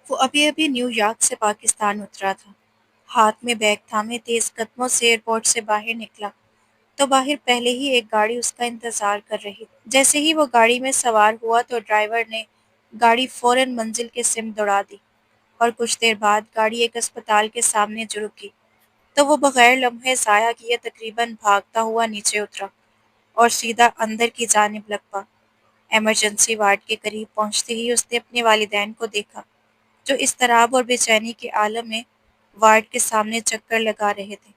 وہ ابھی ابھی نیو یارک سے پاکستان اترا تھا۔ ہاتھ میں بیگ تھامے تیز قدموں سے ایئرپورٹ سے باہر نکلا تو باہر پہلے ہی ایک گاڑی اس کا انتظار کر رہی تھی۔ جیسے ہی وہ گاڑی میں سوار ہوا تو ڈرائیور نے گاڑی فوراً منزل کے سمت دوڑا دی اور کچھ دیر بعد گاڑی ایک اسپتال کے سامنے جو رکی تو وہ بغیر لمحے ضائع کیے تقریباً بھاگتا ہوا نیچے اترا اور سیدھا اندر کی جانب لپکا۔ ایمرجنسی وارڈ کے قریب پہنچتے ہی اس نے اپنے والدین کو دیکھا جو اضطراب اور بے چینی کے عالم میں وارڈ کے سامنے چکر لگا رہے تھے۔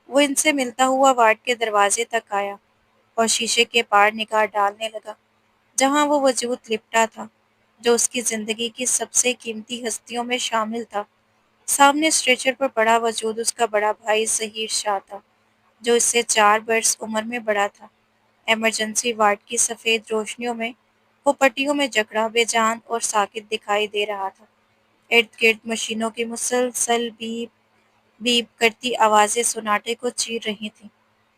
وہ ان سے ملتا ہوا وارڈ کے دروازے تک آیا اور شیشے کے پار نگاہ ڈالنے لگا جہاں وہ وجود لپٹا تھا جو اس کی زندگی کی سب سے قیمتی ہستیوں میں شامل تھا۔ سامنے اسٹریچر پر پڑا وجود اس کا بڑا بھائی ظہیر شاہ تھا جو اس سے 4 برس عمر میں بڑا تھا۔ ایمرجنسی وارڈ کی سفید روشنیوں میں وہ پٹیوں میں جکڑا بے جان اور ساکت دکھائی دے رہا تھا۔ ارد گرد مشینوں کی مسلسل بیپ بیپ کرتی آوازیں سناٹے کو چیر رہی تھیں۔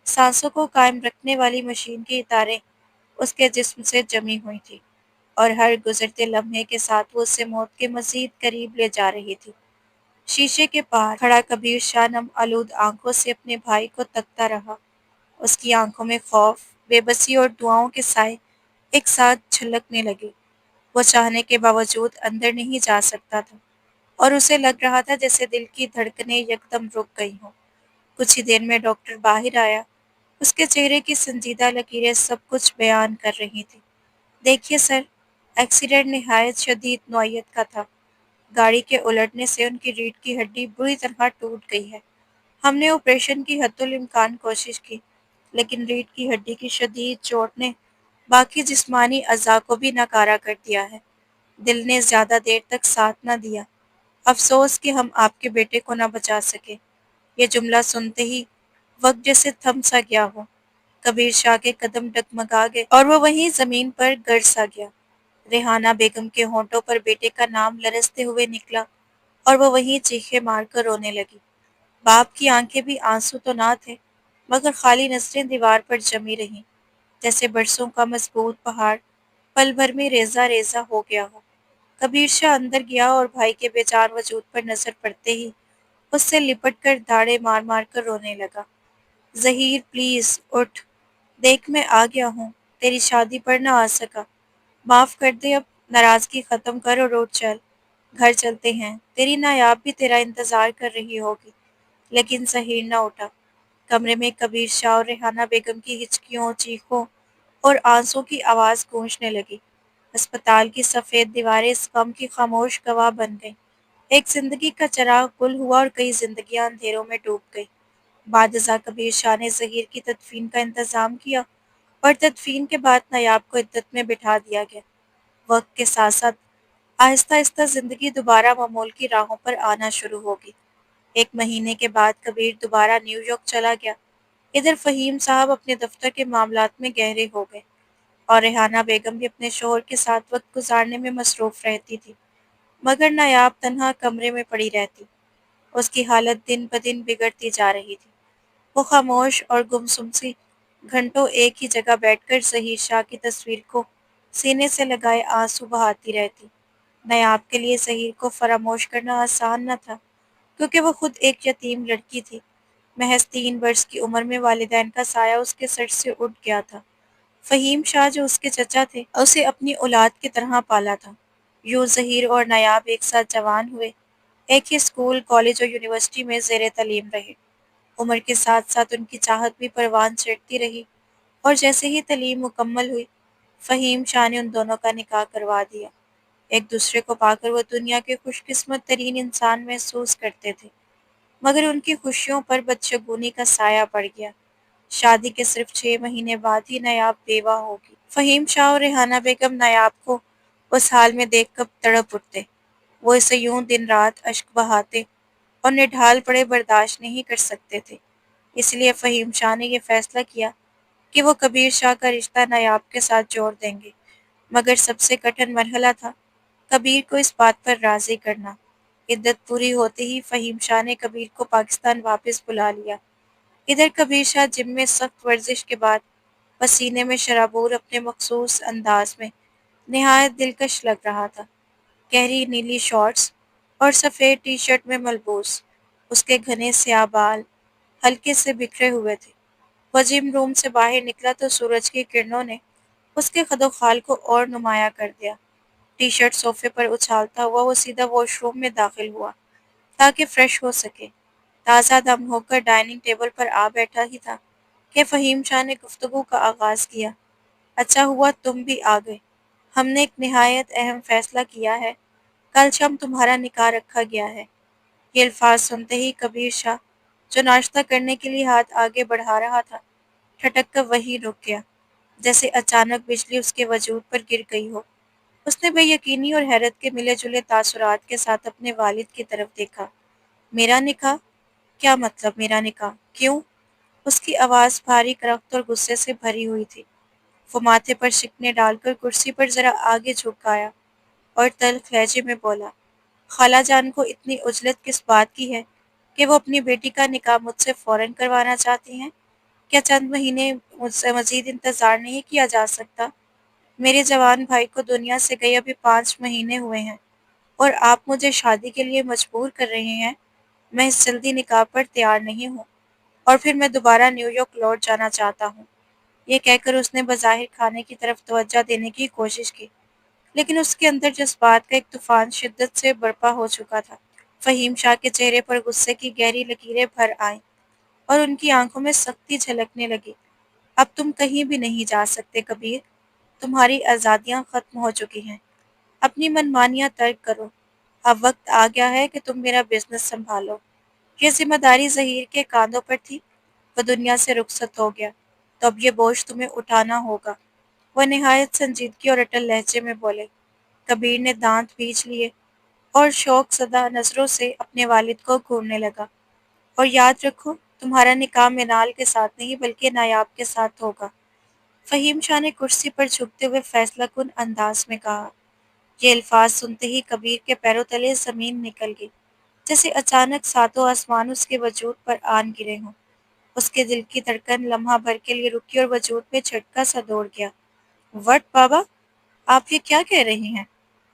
سانسوں کو قائم رکھنے والی مشین کی تاریں اس کے جسم سے جمی ہوئی تھیں اور ہر گزرتے لمحے کے ساتھ وہ اسے موت کے مزید قریب لے جا رہی تھی۔ شیشے کے پار کھڑا کبیر شاہ نم آلود آنکھوں سے اپنے بھائی کو تکتا رہا۔ اس کی آنکھوں میں خوف، بے بسی اور دعاؤں کے سائے ایک ساتھ چھلکنے لگے۔ وہ چاہنے کے باوجود اندر نہیں جا سکتا تھا اور اسے لگ رہا تھا جیسے دل کی دھڑکنیں یکدم رک گئی ہوں۔ کچھ ہی دیر میں ڈاکٹر باہر آیا۔ اس کے چہرے کی سنجیدہ لکیریں سب کچھ بیان کر رہی تھیں۔ دیکھیے سر، ایکسیڈنٹ نہایت شدید نوعیت کا تھا۔ گاڑی کے الٹنے سے ان کی ریڑھ کی ہڈی بری طرح ٹوٹ گئی ہے۔ ہم نے آپریشن کی حتی الامکان کوشش کی لیکن ریڑھ کی ہڈی کی شدید چوٹ نے باقی جسمانی اعضاء کو بھی ناکارہ کر دیا ہے۔ دل نے زیادہ دیر تک ساتھ نہ دیا۔ افسوس کہ ہم آپ کے بیٹے کو نہ بچا سکے۔ یہ جملہ سنتے ہی وقت جیسے تھم سا گیا ہو۔ کبیر شاہ کے قدم ڈگمگا گئے اور وہ وہیں زمین پر گر سا گیا۔ ریحانہ بیگم کے ہونٹوں پر بیٹے کا نام لرزتے ہوئے نکلا اور وہ وہیں چیخیں مار کر رونے لگی۔ باپ کی آنکھیں بھی آنسو تو نہ تھے مگر خالی نظریں دیوار پر جمی رہیں جیسے برسوں کا مضبوط پہاڑ پل بھر میں ریزہ ریزہ ہو گیا ہو۔ کبیر شاہ اندر گیا اور بھائی کے بے جان وجود پر نظر پڑتے ہی اس سے لپٹ کر داڑھیں مار مار کر رونے لگا۔ ظہیر پلیز اٹھ، دیکھ میں آ گیا ہوں، تیری شادی پر نہ آ سکا، معاف کر دے، اب ناراضگی ختم کر اور اٹھ چل، گھر چلتے ہیں، تیری نایاب بھی تیرا انتظار کر رہی ہوگی۔ لیکن ظہیر نہ اٹھا۔ کمرے میں کبیر شاہ اور ریحانہ بیگم کی ہچکیوں، چیخوں اور آنسوں کی آواز گونجنے لگی۔ اسپتال کی سفید دیواریں اس غم کی خاموش گواہ بن گئیں۔ ایک زندگی کا چراغ گل ہوا اور کئی زندگیاں اندھیروں میں ڈوب گئیں۔ بعد ازاں کبیر شاہ نے ظہیر کی تدفین کا انتظام کیا اور تدفین کے بعد نایاب کو عدت میں بٹھا دیا گیا۔ وقت کے ساتھ ساتھ آہستہ آہستہ زندگی دوبارہ معمول کی راہوں پر آنا شروع ہوگی۔ 1 مہینے کے بعد کبیر دوبارہ نیو یارک چلا گیا۔ ادھر فہیم صاحب اپنے دفتر کے معاملات میں گہرے ہو گئے اور ریحانہ بیگم بھی اپنے شوہر کے ساتھ وقت گزارنے میں مصروف رہتی تھی مگر نایاب تنہا کمرے میں پڑی رہتی۔ اس کی حالت دن بدن بگڑتی جا رہی تھی۔ وہ خاموش اور گمسم سی گھنٹوں ایک ہی جگہ بیٹھ کر ظہیر شاہ کی تصویر کو سینے سے لگائے آنسو بہاتی رہتی۔ نایاب کے لیے ظہیر کو فراموش کرنا آسان نہ تھا کیونکہ وہ خود ایک یتیم لڑکی تھی۔ محض 3 برس کی عمر میں والدین کا سایہ اس کے سر سے اٹھ گیا تھا۔ فہیم شاہ جو اس کے چچا تھے اسے اپنی اولاد کی طرح پالا تھا۔ یوں ظہیر اور نایاب ایک ساتھ جوان ہوئے، ایک ہی اسکول، کالج اور یونیورسٹی میں زیر تعلیم رہے۔ عمر کے ساتھ ساتھ ان کی چاہت بھی پروان چڑھتی رہی اور جیسے ہی تعلیم مکمل ہوئی فہیم شاہ نے ان دونوں کا نکاح کروا دیا۔ ایک دوسرے کو پا کر وہ دنیا کے خوش قسمت ترین انسان محسوس کرتے تھے مگر ان کی خوشیوں پر بدشگونی کا سایہ پڑ گیا۔ شادی کے صرف 6 مہینے بعد ہی نایاب بیوہ ہوگی۔ فہیم شاہ اور ریحانہ بیگم نایاب کو اس حال میں دیکھ کر تڑپ اٹھتے۔ وہ اسے یوں دن رات اشک بہاتے اور نڈھال پڑے برداشت نہیں کر سکتے تھے۔ اس لیے فہیم شاہ نے یہ فیصلہ کیا کہ وہ کبیر شاہ کا رشتہ نایاب کے ساتھ جوڑ دیں گے مگر سب سے کٹھن مرحلہ تھا کبیر کو اس بات پر راضی کرنا۔ عدت پوری ہوتے ہی فہیم شاہ نے کبیر کو پاکستان واپس بلا لیا۔ ادھر کبیر شاہ جم میں سخت ورزش کے بعد پسینے میں شرابور اپنے مخصوص انداز میں نہایت دلکش لگ رہا تھا۔ گہری نیلی شارٹس اور سفید ٹی شرٹ میں ملبوس۔ اس کے گھنے سیاہ بال ہلکے سے بکھرے ہوئے تھے۔ وہ جم روم سے باہر نکلا تو سورج کی کرنوں نے اس کے خد و خال کو اور نمایاں کر دیا۔ ٹی شرٹ صوفے پر اچھالتا ہوا وہ سیدھا واش روم میں داخل ہوا تاکہ فریش ہو سکے۔ تازہ دم ہو کر ڈائننگ ٹیبل پر آ بیٹھا ہی تھا کہ فہیم شاہ نے گفتگو کا آغاز کیا۔ اچھا ہوا تم بھی آ گئے۔ ہم نے ایک نہایت اہم فیصلہ کیا ہے۔ کل شام تمہارا نکاح رکھا گیا ہے۔ یہ الفاظ سنتے ہی کبیر شاہ جو ناشتہ کرنے کے لیے ہاتھ آگے بڑھا رہا تھا ٹھٹک کر وہیں رک گیا، جیسے اچانک بجلی اس کے وجود پر گر گئی ہو۔ اس نے بے یقینی اور حیرت کے ملے جلے تاثرات کے ساتھ اپنے والد کی طرف دیکھا۔ میرا نکاح؟ کیا مطلب میرا نکاح؟ کیوں؟ اس کی آواز بھاری کرخت اور غصے سے بھری ہوئی تھی۔ وہ ماتھے پر شکنیں ڈال کر کرسی پر ذرا آگے جھک آیا اور تلخ لہجے میں بولا، خالہ جان کو اتنی عجلت کس بات کی ہے کہ وہ اپنی بیٹی کا نکاح مجھ سے فوراً کروانا چاہتی ہیں؟ کیا چند مہینے مجھ سے مزید انتظار نہیں کیا جا سکتا؟ میرے جوان بھائی کو دنیا سے گئے ابھی 5 مہینے ہوئے ہیں اور آپ مجھے شادی کے لیے مجبور کر رہے ہیں۔ میں اس جلدی نکاح پر تیار نہیں ہوں، اور پھر میں دوبارہ نیو یارک لوٹ جانا چاہتا ہوں۔ یہ کہہ کر اس نے بظاہر کھانے کی طرف توجہ دینے کی کوشش کی، لیکن اس کے اندر جذبات کا ایک طوفان شدت سے برپا ہو چکا تھا۔ فہیم شاہ کے چہرے پر غصے کی گہری لکیریں بھر آئیں اور ان کی آنکھوں میں سختی جھلکنے لگی۔ اب تم کہیں بھی نہیں جا سکتے کبیر، تمہاری آزادیاں ختم ہو چکی ہیں۔ اپنی منمانیاں ترک کرو۔ اب وقت آ گیا ہے کہ تم میرا بزنس سنبھالو۔ یہ ذمہ داری ظہیر کے کاندھوں پر تھی۔ وہ دنیا سے رخصت ہو گیا تو اب یہ بوجھ تمہیں اٹھانا ہوگا۔ وہ نہایت سنجیدگی اور اٹل لہجے میں بولے۔ کبیر نے دانت پیچ لیے اور شوق زدہ نظروں سے اپنے والد کو گھورنے لگا۔ اور یاد رکھو، تمہارا نکاح منال کے ساتھ نہیں بلکہ نایاب کے ساتھ ہوگا۔ فہیم شاہ نے کرسی پر جھکتے ہوئے فیصلہ کن انداز میں کہا۔ یہ الفاظ سنتے ہی کبیر کے پیروں تلے زمین نکل گئی، جیسے اچانک ساتوں آسمان اس کے وجود پر آن گرے ہوں۔ اس کے دل کی دھڑکن لمحہ بھر کے لیے رکی اور وجود میں جھٹکا سا دوڑ گیا۔ وٹ بابا، آپ یہ کیا کہہ رہی ہیں؟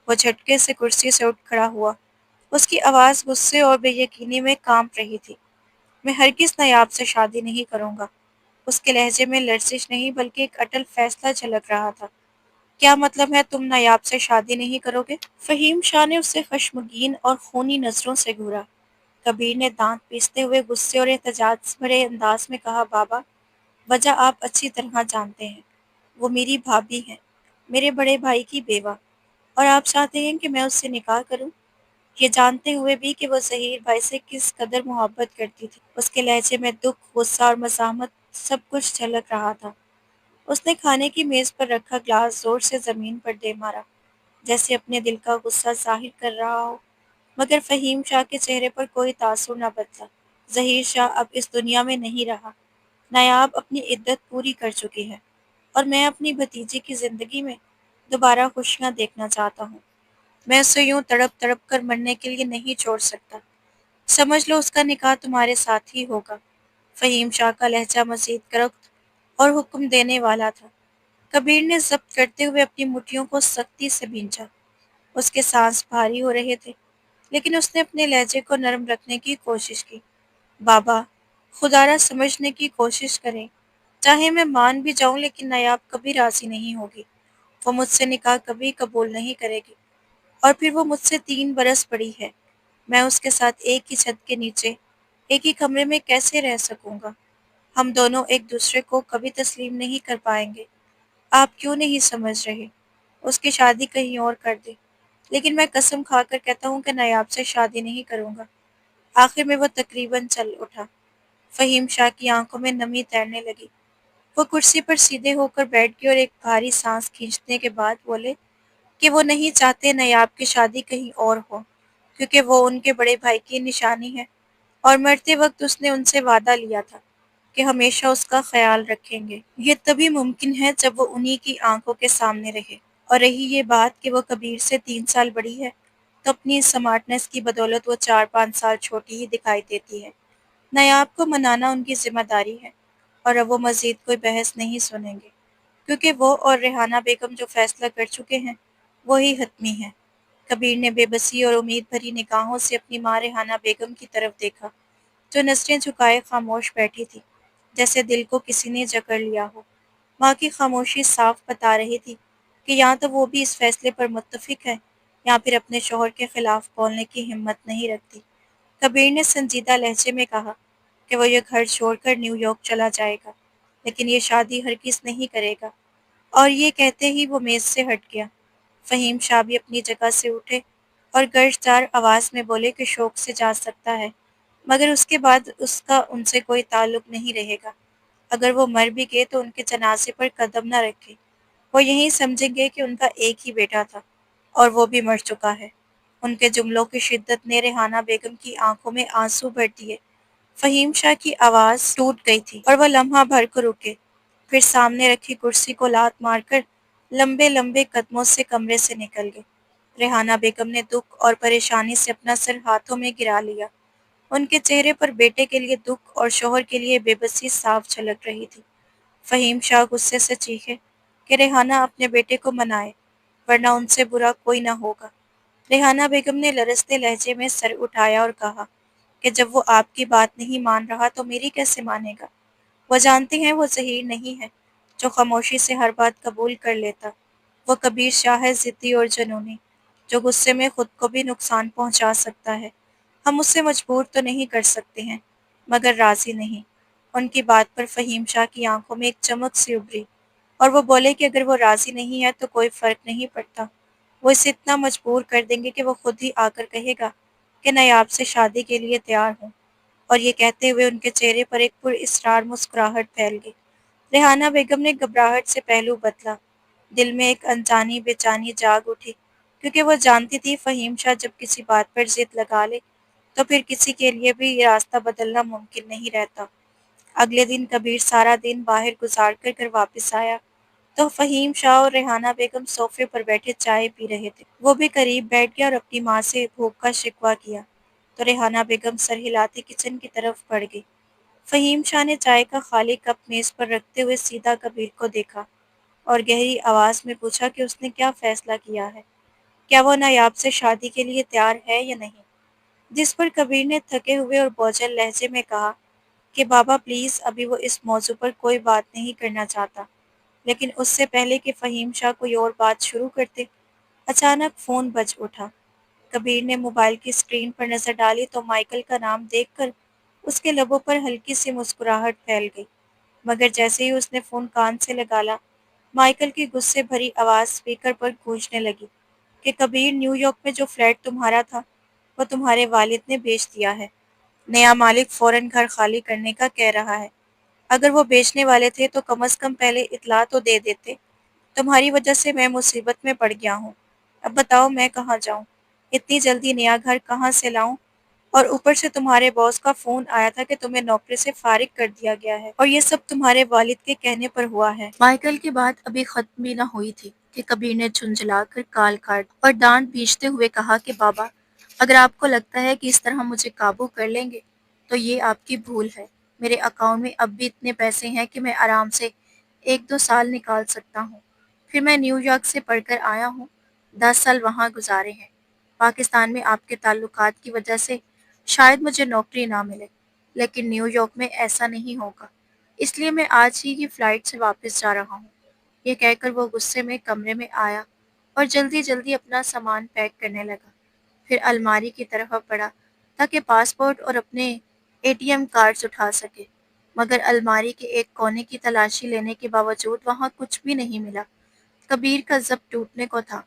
وہ جھٹکے سے کرسی سے اٹھ کھڑا ہوا۔ اس کی آواز غصے اور بے یقینی میں کانپ رہی تھی۔ میں ہرگز نایاب سے شادی نہیں کروں گا۔ اس کے لہجے میں لرزش نہیں بلکہ ایک اٹل فیصلہ جھلک رہا تھا۔ کیا مطلب ہے تم نایاب سے شادی نہیں کرو گے؟ فہیم شاہ نے اسے خشمگین اور خونی نظروں سے گھورا۔ کبیر نے دانت پیستے ہوئے غصے اور احتجاج بھرے انداز میں کہا، بابا، وجہ آپ اچھی طرح جانتے ہیں۔ وہ میری بھابھی ہیں، میرے بڑے بھائی کی بیوہ، اور آپ چاہتے ہیں کہ میں اس سے نکاح کروں، یہ جانتے ہوئے بھی کہ وہ ظہیر بھائی سے کس قدر محبت کرتی تھی۔ اس کے لہجے میں دکھ، غصہ اور مزاحمت سب کچھ جھلک رہا تھا۔ اس نے کھانے کی میز پر رکھا گلاس زور سے زمین پر دے مارا، جیسے اپنے دل کا غصہ ظاہر کر رہا ہو، مگر فہیم شاہ کے چہرے پر کوئی تاثر نہ بدلا۔ ظہیر شاہ اب اس دنیا میں نہیں رہا۔ نایاب اپنی عدت پوری کر چکی ہے، اور میں اپنی بھتیجی کی زندگی میں دوبارہ خوشیاں دیکھنا چاہتا ہوں۔ میں اسے یوں تڑپ تڑپ کر مرنے کے لیے نہیں چھوڑ سکتا۔ سمجھ لو اس کا نکاح تمہارے ساتھ ہی ہوگا۔ فہیم شاہ کا لہجہ مزید کرخت اور حکم دینے والا تھا۔ کبیر نے ضبط کرتے ہوئے اپنی مٹھیوں کو سختی سے بھینچا۔ اس کے سانس بھاری ہو رہے تھے، لیکن اس نے اپنے لہجے کو نرم رکھنے کی کوشش کی۔ بابا، خدا را سمجھنے کی کوشش کریں۔ چاہے میں مان بھی جاؤں لیکن نایاب کبھی راضی نہیں ہوگی۔ وہ مجھ سے نکاح کبھی قبول نہیں کرے گی، اور پھر وہ مجھ سے 3 برس بڑی ہے۔ میں اس کے ساتھ ایک ہی چھت کے نیچے، ایک ہی کمرے میں کیسے رہ سکوں گا؟ ہم دونوں ایک دوسرے کو کبھی تسلیم نہیں کر پائیں گے۔ آپ کیوں نہیں سمجھ رہے؟ اس کی شادی کہیں اور کر دے، لیکن میں قسم کھا کر کہتا ہوں کہ نایاب سے شادی نہیں کروں گا۔ آخر میں وہ تقریباً چل اٹھا۔ فہیم شاہ کی آنکھوں میں نمی تیرنے لگی۔ وہ کرسی پر سیدھے ہو کر بیٹھ گئے اور ایک بھاری سانس کھینچنے کے بعد بولے کہ وہ نہیں چاہتے نایاب کی شادی کہیں اور ہو، کیونکہ وہ ان کے بڑے بھائی کی نشانی ہے، اور مرتے وقت اس نے ان سے وعدہ لیا تھا کہ ہمیشہ اس کا خیال رکھیں گے۔ یہ تبھی ممکن ہے جب وہ انہی کی آنکھوں کے سامنے رہے۔ اور رہی یہ بات کہ وہ کبیر سے 3 سال بڑی ہے، تو اپنی سمارٹنس کی بدولت وہ 4 5 سال چھوٹی ہی دکھائی دیتی ہے۔ نایاب کو منانا ان کی ذمہ داری ہے، اور اب وہ مزید کوئی بحث نہیں سنیں گے، کیونکہ وہ اور ریحانہ بیگم جو فیصلہ کر چکے ہیں وہی حتمی ہے۔ کبیر نے بے بسی اور امید بھری نگاہوں سے اپنی ماں ریحانہ بیگم کی طرف دیکھا، جو نظریں جھکائے خاموش بیٹھی تھی، جیسے دل کو کسی نے جکڑ لیا ہو۔ ماں کی خاموشی صاف بتا رہی تھی کہ یا تو وہ بھی اس فیصلے پر متفق ہے یا پھر اپنے شوہر کے خلاف بولنے کی ہمت نہیں رکھتی۔ کبیر نے سنجیدہ لہجے میں کہا کہ وہ یہ گھر چھوڑ کر نیو یارک چلا جائے گا، لیکن یہ شادی ہرگز نہیں کرے گا۔ اور یہ کہتے ہی وہ میز سے ہٹ گیا۔ فہیم شاہ بھی اپنی جگہ سے اٹھے اور گرجدار آواز میں بولے کہ شوق سے جا سکتا ہے، مگر اس کے بعد اس کا ان سے کوئی تعلق نہیں رہے گا۔ اگر وہ مر بھی گئے تو ان کے جنازے پر قدم نہ رکھے۔ وہ یہی سمجھیں گے کہ ان کا ایک ہی بیٹا تھا اور وہ بھی مر چکا ہے۔ ان کے جملوں کی شدت نے ریحانہ بیگم کی آنکھوں میں آنسو بھر دیے۔ فہیم شاہ کی آواز ٹوٹ گئی تھی اور وہ لمحہ بھر کو رکے، پھر سامنے رکھی کرسی کو لات مار کر لمبے لمبے قدموں سے کمرے سے نکل گئے۔ ریحانہ بیگم نے دکھ اور پریشانی سے اپنا سر ہاتھوں میں گرا لیا۔ ان کے چہرے پر بیٹے کے لیے دکھ اور شوہر کے لیے بے بسی صاف جھلک رہی تھی۔ فہیم شاہ غصے سے چیخے کہ ریحانہ اپنے بیٹے کو منائے، ورنہ ان سے برا کوئی نہ ہوگا۔ ریحانہ بیگم نے لرزتے لہجے میں سر اٹھایا اور کہا کہ جب وہ آپ کی بات نہیں مان رہا تو میری کیسے مانے گا؟ وہ جانتے ہیں وہ ظہیر نہیں ہے جو خاموشی سے ہر بات قبول کر لیتا۔ وہ کبیر شاہ ہے، ضدی اور جنونی، جو غصے میں خود کو بھی نقصان پہنچا سکتا ہے۔ ہم اسے مجبور تو نہیں کر سکتے ہیں، مگر راضی نہیں۔ ان کی بات پر فہیم شاہ کی آنکھوں میں ایک چمک سی ابھری اور وہ بولے کہ اگر وہ راضی نہیں ہے تو کوئی فرق نہیں پڑتا۔ وہ اسے اتنا مجبور کر دیں گے کہ وہ خود ہی آ کر کہے گا کہ میں آپ سے شادی کے لیے تیار ہوں۔ اور یہ کہتے ہوئے ان کے چہرے پر ایک پر اسرار مسکراہٹ پھیل گئی۔ ریحانہ بیگم نے گھبراہٹ سے پہلو بدلا۔ دل میں ایک انجانی بے چینی جاگ اٹھی، کیونکہ وہ جانتی تھی فہیم شاہ جب کسی بات پر ضد لگا لے تو پھر کسی کے لیے بھی یہ راستہ بدلنا ممکن نہیں رہتا۔ اگلے دن کبیر سارا دن باہر گزار کر گھر واپس آیا تو فہیم شاہ اور ریحانہ بیگم صوفے پر بیٹھے چائے پی رہے تھے۔ وہ بھی قریب بیٹھ گیا اور اپنی ماں سے بھوک کا شکوہ کیا تو ریحانہ بیگم سر ہلاتی کچن کی طرف بڑھ گئی۔ فہیم شاہ نے چائے کا خالی کپ میز پر رکھتے ہوئے سیدھا کبیر کو دیکھا اور گہری آواز میں پوچھا کہ اس نے کیا فیصلہ کیا ہے، کیا وہ نایاب سے شادی کے لیے تیار ہے یا نہیں؟ جس پر کبیر نے تھکے ہوئے اور بوجھل لہجے میں کہا کہ بابا پلیز، ابھی وہ اس موضوع پر کوئی بات نہیں کرنا چاہتا۔ لیکن اس سے پہلے کہ فہیم شاہ کوئی اور بات شروع کرتے، اچانک فون بج اٹھا۔ کبیر نے موبائل کی اسکرین پر نظر ڈالی تو مائیکل کا نام دیکھ کر اس کے لبوں پر ہلکی سی مسکراہٹ پھیل گئی، مگر جیسے ہی اس نے فون کان سے لگالا، مائیکل کی غصے بھری آواز اسپیکر پر گونجنے لگی کہ کبیر، نیو یارک میں جو فلیٹ تمہارا تھا وہ تمہارے والد نے بیچ دیا ہے۔ نیا مالک فوراً گھر خالی کرنے کا کہہ رہا ہے۔ اگر وہ بیچنے والے تھے تو کم از کم پہلے اطلاع تو دے دیتے۔ تمہاری وجہ سے میں مصیبت میں پڑ گیا ہوں۔ اب بتاؤ میں کہاں جاؤں؟ اتنی جلدی نیا گھر کہاں سے لاؤں؟ اور اوپر سے تمہارے باس کا فون آیا تھا کہ تمہیں نوکری سے فارغ کر دیا گیا ہے، اور یہ سب تمہارے والد کے کہنے پر ہوا ہے۔ مائیکل کی بات ابھی ختم بھی نہ ہوئی تھی کہ کبیر نے جھنجھلا کر کال کاٹ اور ڈانٹ بھیجتے ہوئے کہا کہ بابا، اگر آپ کو لگتا ہے کہ اس طرح مجھے قابو کر لیں گے تو یہ آپ کی بھول ہے۔ میرے اکاؤنٹ میں اب بھی اتنے پیسے ہیں کہ میں آرام سے 1-2 سال نکال سکتا ہوں۔ پھر میں نیو یارک سے پڑھ کر آیا ہوں، 10 سال وہاں گزارے ہیں۔ پاکستان میں آپ کے تعلقات کی وجہ سے شاید مجھے نوکری نہ ملے، لیکن نیو یارک میں ایسا نہیں ہوگا، اس لیے میں آج ہی کی فلائٹ سے واپس جا رہا ہوں۔ یہ کہہ کر وہ غصے میں کمرے میں آیا اور جلدی جلدی اپنا سامان پیک کرنے لگا، پھر الماری کی طرف بڑھا تاکہ پاسپورٹ اور اپنے ATM کارڈز اٹھا سکے، مگر الماری کے ایک کونے کی تلاشی لینے کے باوجود وہاں کچھ بھی نہیں ملا۔ کبیر کا ضبط ٹوٹنے کو تھا۔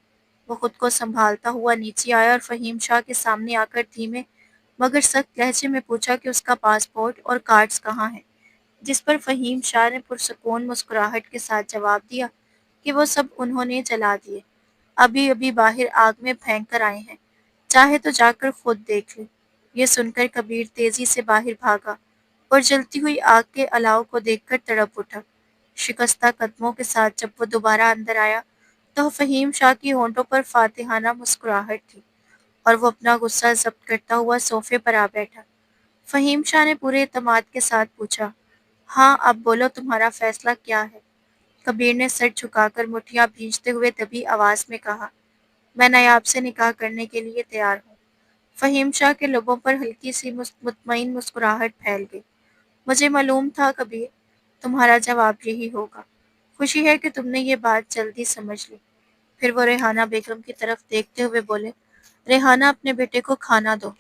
وہ خود کو سنبھالتا ہوا نیچے آیا اور فہیم شاہ کے سامنے آ کر دھیمے مگر سخت لہجے میں پوچھا کہ اس کا پاسپورٹ اور کارڈز کہاں ہیں، جس پر فہیم شاہ نے پرسکون مسکراہٹ کے ساتھ جواب دیا کہ وہ سب انہوں نے جلا دیے، ابھی ابھی باہر آگ میں پھینک کر آئے ہیں، چاہے تو جا کر خود دیکھ لے۔ یہ سن کر کبیر تیزی سے باہر بھاگا اور جلتی ہوئی آگ کے الاؤ کو دیکھ کر تڑپ اٹھا۔ شکستہ قدموں کے ساتھ جب وہ دوبارہ اندر آیا تو فہیم شاہ کی ہونٹوں پر فاتحانہ مسکراہٹ تھی اور وہ اپنا غصہ ضبط کرتا ہوا صوفے پر آ بیٹھا۔ فہیم شاہ نے پورے اعتماد کے ساتھ پوچھا، ہاں اب بولو، تمہارا فیصلہ کیا ہے؟ کبیر نے سر جھکا کر مٹھیاں بھیجتے ہوئے دبی آواز میں کہا، میں نایاب سے نکاح کرنے کے لیے تیار ہوں۔ فہیم شاہ کے لبوں پر ہلکی سی مطمئن مسکراہٹ پھیل گئی۔ مجھے معلوم تھا کبیر، تمہارا جواب یہی ہوگا۔ خوشی ہے کہ تم نے یہ بات جلدی سمجھ لی۔ پھر وہ ریحانہ بیگم کی طرف دیکھتے ہوئے بولے، ریحانہ اپنے بیٹے کو کھانا دو،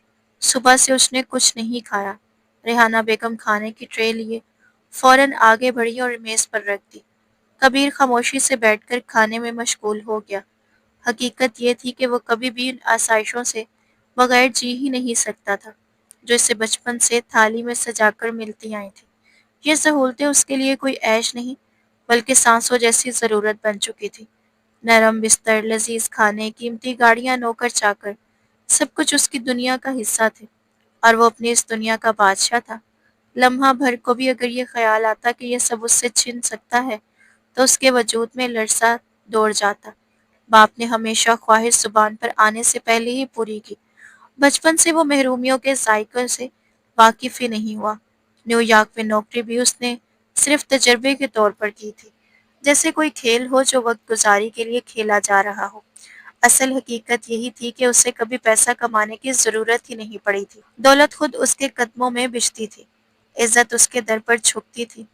صبح سے اس نے کچھ نہیں کھایا۔ ریحانہ بیگم کھانے کی ٹرے لیے فوراً آگے بڑھی اور میز پر رکھ دی۔ کبیر خاموشی سے بیٹھ کر کھانے میں مشغول ہو گیا۔ حقیقت یہ تھی کہ وہ کبھی بھی ان آسائشوں سے بغیر جی ہی نہیں سکتا تھا جو اسے بچپن سے تھالی میں سجا کر ملتی آئی تھی۔ یہ سہولتیں اس کے لیے کوئی عیش نہیں بلکہ سانسوں جیسی ضرورت بن چکی تھی۔ نرم بستر، لذیذ کھانے، قیمتی گاڑیاں، نوکر چاکر، سب کچھ اس کی دنیا کا حصہ تھے اور وہ اپنی اس دنیا کا بادشاہ تھا۔ لمحہ بھر کو بھی اگر یہ خیال آتا کہ یہ سب اس سے چھن سکتا ہے تو اس کے وجود میں لرزہ دوڑ جاتا۔ باپ نے ہمیشہ خواہش زبان پر آنے سے پہلے ہی پوری کی۔ بچپن سے وہ محرومیوں کے ذائقے سے واقف ہی نہیں ہوا۔ نیو یارک میں نوکری بھی اس نے صرف تجربے کے طور پر کی تھی، جیسے کوئی کھیل ہو جو وقت گزاری کے لیے کھیلا جا رہا ہو۔ اصل حقیقت یہی تھی کہ اسے کبھی پیسہ کمانے کی ضرورت ہی نہیں پڑی تھی۔ دولت خود اس کے قدموں میں بچھتی تھی، عزت اس کے در پر جھکتی تھی۔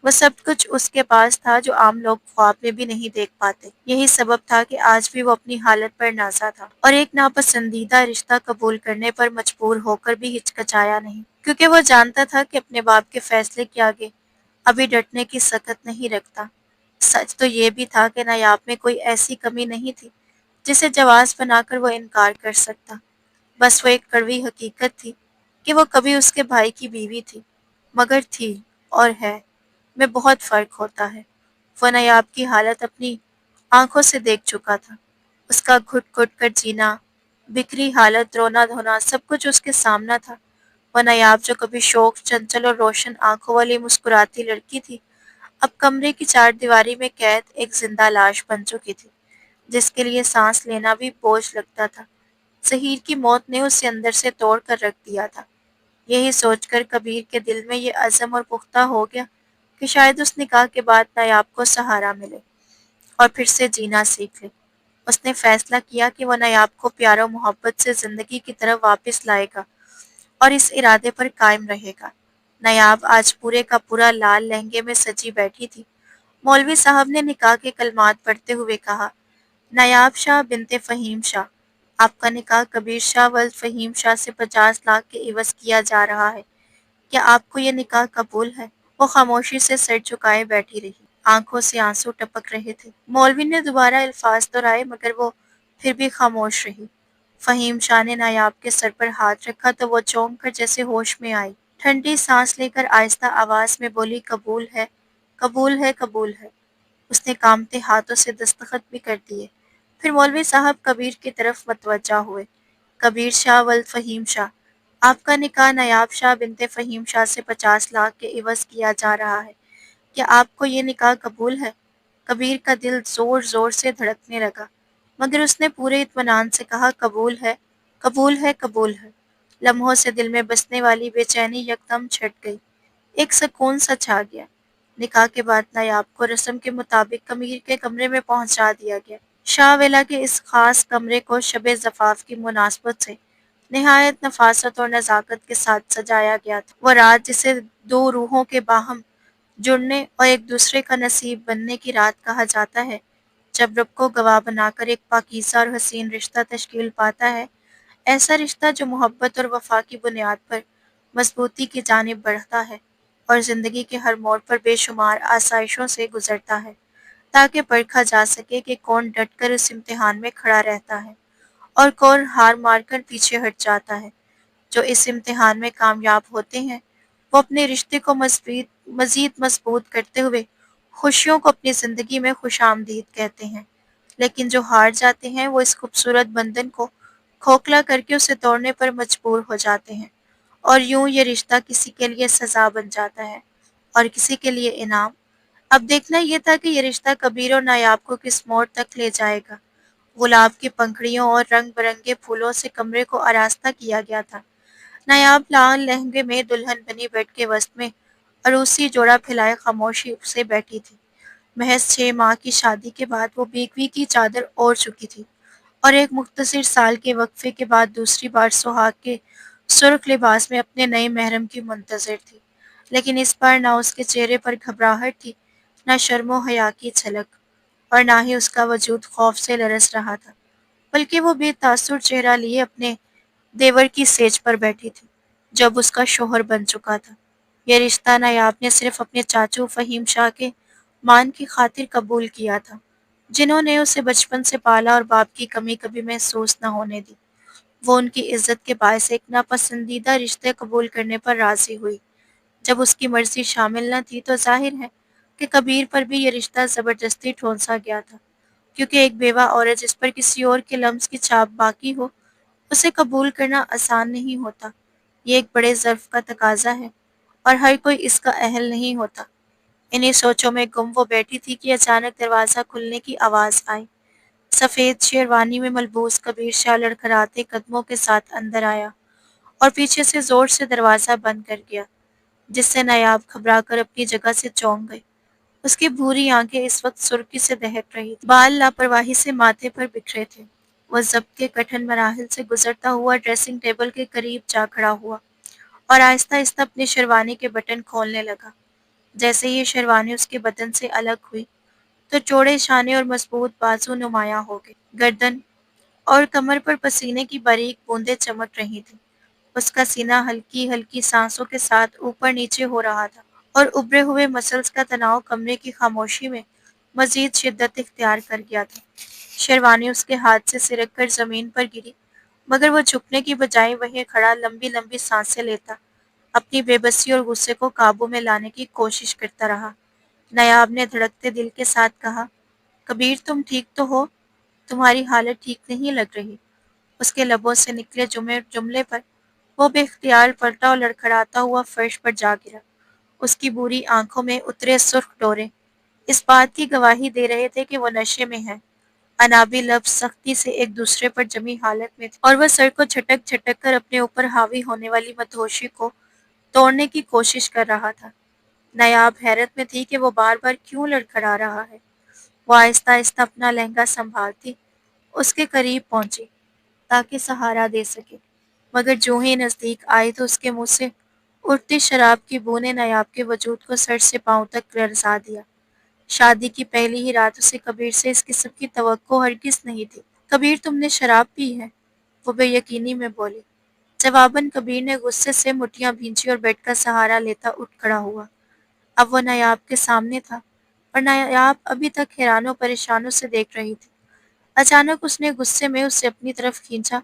وہ سب کچھ اس کے پاس تھا جو عام لوگ خواب میں بھی نہیں دیکھ پاتے۔ یہی سبب تھا کہ آج بھی وہ اپنی حالت پر نازا تھا اور ایک ناپسندیدہ رشتہ قبول کرنے پر مجبور ہو کر بھی ہچکچایا نہیں، کیونکہ وہ جانتا تھا کہ اپنے باپ کے فیصلے کے آگے ابھی ڈٹنے کی سکت نہیں رکھتا۔ سچ تو یہ بھی تھا کہ نایاب میں کوئی ایسی کمی نہیں تھی جسے جواز بنا کر وہ انکار کر سکتا۔ بس وہ ایک کڑوی حقیقت تھی کہ وہ کبھی اس کے بھائی کی بیوی تھی، مگر تھی اور ہے میں بہت فرق ہوتا ہے۔ وہ نایاب کی حالت اپنی آنکھوں سے دیکھ چکا تھا، اس کا گھٹ گھٹ کر جینا، بکھری حالت، رونا دھونا، سب کچھ اس کے سامنا تھا۔ وہ نایاب جو کبھی شوق، چنچل اور روشن آنکھوں والی مسکراتی لڑکی تھی، اب کمرے کی چار دیواری میں قید ایک زندہ لاش بن چکی تھی، جس کے لیے سانس لینا بھی بوجھ لگتا تھا۔ ظہیر کی موت نے اسے اندر سے توڑ کر رکھ دیا تھا۔ یہی سوچ کر کبیر کے دل میں یہ عزم اور پختہ ہو گیا کہ شاید اس نکاح کے بعد نایاب کو سہارا ملے اور پھر سے جینا سیکھ لے۔ اس نے فیصلہ کیا کہ وہ نایاب کو پیار و محبت سے زندگی کی طرف واپس لائے گا اور اس ارادے پر قائم رہے گا۔ نایاب آج پورے کا پورا لال لہنگے میں سجی بیٹھی تھی۔ مولوی صاحب نے نکاح کے کلمات پڑھتے ہوئے کہا، نایاب شاہ بنت فہیم شاہ، آپ کا نکاح کبیر شاہ ولد فہیم شاہ سے 50 لاکھ کے عوض کیا جا رہا ہے۔ کیا آپ کو یہ نکاح قبول ہے؟ وہ خاموشی سے سر جھکائے بیٹھی رہی، آنکھوں سے آنسو ٹپک رہے تھے۔ مولوی نے دوبارہ الفاظ دہرائے مگر وہ پھر بھی خاموش رہی۔ فہیم شاہ نے نایاب کے سر پر ہاتھ رکھا تو وہ چونک کر جیسے ہوش میں آئی، ٹھنڈی سانس لے کر آہستہ آواز میں بولی، قبول ہے، قبول ہے، قبول ہے۔ اس نے کانپتے ہاتھوں سے دستخط بھی کر دیے۔ پھر مولوی صاحب کبیر کی طرف متوجہ ہوئے، کبیر شاہ ولد فہیم شاہ، آپ کا نکاح نایاب شاہ بنت فہیم شاہ سے 50 لاکھ کے عوض کیا جا رہا ہے۔ کیا آپ کو یہ نکاح قبول ہے؟ کبیر کا دل زور زور سے دھڑکنے لگا، مگر اس نے پورے اطمینان سے کہا، قبول ہے، قبول ہے، قبول ہے۔ لمحوں سے دل میں بسنے والی بے چینی یکدم چھٹ گئی، ایک سکون سا چھا گیا۔ نکاح کے بعد نایاب کو رسم کے مطابق کبیر کے کمرے میں پہنچا دیا گیا۔ شاہ ویلا کے اس خاص کمرے کو شب زفاف کی مناسبت سے نہایت نفاست اور نزاکت کے ساتھ سجایا گیا تھا۔ وہ رات جسے دو روحوں کے باہم جڑنے اور ایک دوسرے کا نصیب بننے کی رات کہا جاتا ہے، جب رب کو گواہ بنا کر ایک پاکیزہ اور حسین رشتہ تشکیل پاتا ہے، ایسا رشتہ جو محبت اور وفا کی بنیاد پر مضبوطی کی جانب بڑھتا ہے اور زندگی کے ہر موڑ پر بے شمار آسائشوں سے گزرتا ہے، تاکہ پرکھا جا سکے کہ کون ڈٹ کر اس امتحان میں کھڑا رہتا ہے اور کون ہار مار کر پیچھے ہٹ جاتا ہے۔ جو اس امتحان میں کامیاب ہوتے ہیں وہ اپنے رشتے کو مزید مضبوط کرتے ہوئے خوشیوں کو اپنی زندگی میں خوش آمدید کہتے ہیں، لیکن جو ہار جاتے ہیں وہ اس خوبصورت بندھن کو کھوکھلا کر کے اسے توڑنے پر مجبور ہو جاتے ہیں، اور یوں یہ رشتہ کسی کے لیے سزا بن جاتا ہے اور کسی کے لیے انعام۔ اب دیکھنا یہ تھا کہ یہ رشتہ کبیر اور نایاب کو کس موڑ تک لے جائے گا۔ گلاب کی پنکھڑیوں اور رنگ برنگے پھولوں سے کمرے کو آراستہ کیا گیا تھا۔ نایاب لال لہنگے میں دلہن بنی بیڈ کے وسط میں عروسی جوڑا پھیلائے خاموشی سے بیٹھی تھی۔ محض 6 ماہ کی شادی کے بعد وہ بیوی کی چادر اوڑھ چکی تھی اور ایک مختصر سال کے وقفے کے بعد دوسری بار سہاگ کے سرخ لباس میں اپنے نئے محرم کی منتظر تھی، لیکن اس بار نہ اس کے چہرے پر گھبراہٹ تھی، نہ شرم و حیا کی جھلک، اور نہ ہی اس کا وجود خوف سے لرز رہا تھا، بلکہ وہ بے تاثر چہرہ لیے اپنے دیور کی سیج پر بیٹھی تھی، جب اس کا شوہر بن چکا تھا۔ یہ رشتہ نایاب نے صرف اپنے چاچو فہیم شاہ کے مان کی خاطر قبول کیا تھا، جنہوں نے اسے بچپن سے پالا اور باپ کی کمی کبھی محسوس نہ ہونے دی۔ وہ ان کی عزت کے باعث ایک ناپسندیدہ رشتے قبول کرنے پر راضی ہوئی۔ جب اس کی مرضی شامل نہ تھی تو ظاہر ہے کہ کبیر پر بھی یہ رشتہ زبردستی ٹھونسا گیا تھا، کیونکہ ایک بیوہ عورت جس پر کسی اور کے لمس کی چھاپ باقی ہو، اسے قبول کرنا آسان نہیں ہوتا۔ یہ ایک بڑے ظرف کا تقاضا ہے اور ہر کوئی اس کا اہل نہیں ہوتا۔ انہی سوچوں میں گم وہ بیٹھی تھی کہ اچانک دروازہ کھلنے کی آواز آئی۔ سفید شیروانی میں ملبوس کبیر شاہ لڑکھڑاتے قدموں کے ساتھ اندر آیا اور پیچھے سے زور سے دروازہ بند کر گیا، جس سے نایاب گھبرا کر اپنی جگہ سے چونک گئی۔ اس کی بھوری آنکھیں اس وقت سرخی سے دہک رہی تھیں، بال لاپرواہی سے ماتھے پر بکھرے تھے۔ وہ ضبط کے کٹھن مراحل سے گزرتا ہوا ڈریسنگ ٹیبل کے قریب جا کھڑا ہوا اور آہستہ آہستہ اپنے شیروانی کے بٹن کھولنے لگا۔ جیسے ہی یہ شیروانی اس کے بدن سے الگ ہوئی تو چوڑے شانے اور مضبوط بازو نمایاں ہو گئے۔ گردن اور کمر پر پسینے کی باریک بوندیں چمک رہی تھیں۔ اس کا سینہ ہلکی ہلکی سانسوں کے ساتھ اوپر نیچے ہو رہا تھا اور ابھرے ہوئے مسلز کا تناؤ کمرے کی خاموشی میں مزید شدت اختیار کر گیا تھا۔ شیروانی اس کے ہاتھ سے سرک کر زمین پر گری، مگر وہ جھکنے کی بجائے وہیں کھڑا لمبی لمبی سانسیں لیتا اپنی بے بسی اور غصے کو قابو میں لانے کی کوشش کرتا رہا۔ نایاب نے دھڑکتے دل کے ساتھ کہا، کبیر تم ٹھیک تو ہو؟ تمہاری حالت ٹھیک نہیں لگ رہی۔ اس کے لبوں سے نکلے جملے پر وہ بے اختیار پلٹا اور لڑکھڑاتا ہوا فرش پر جا گرا۔ اس کی بری آنکھوں میں اترے سرخ ڈورے اس بات کی گواہی دے رہے تھے کہ وہ نشے میں ہے۔ انابی لفظ سختی سے ایک دوسرے پر جمی حالت میں تھے اور وہ سر کو جھٹک جھٹک کر اپنے اوپر حاوی ہونے والی مدہوشی کو توڑنے کی کوشش کر رہا تھا۔ نایاب حیرت میں تھی کہ وہ بار بار کیوں لڑکھڑا رہا ہے۔ وہ آہستہ آہستہ اپنا لہنگا سنبھالتی اس کے قریب پہنچی تاکہ سہارا دے سکے، مگر جو ہی نزدیک آئی تو اس کے منہ سے اٹھتی شراب کی بو نے نایاب کے وجود کو سر سے پاؤں تک لرزا دیا۔ شادی کی پہلی ہی رات اسے کبیر سے اس قسم کی توقع ہرگز نہیں تھی۔ کبیر تم نے شراب پی ہے؟ وہ بے یقینی میں بولی۔ جواباً کبیر نے غصے سے مٹھیاں بھینچی اور بیڈ کا سہارا لیتا اٹھ کھڑا ہوا۔ اب وہ نایاب کے سامنے تھا اور نایاب ابھی تک حیران و پریشانوں سے دیکھ رہی تھی۔ اچانک اس نے غصے میں اسے اپنی طرف کھینچا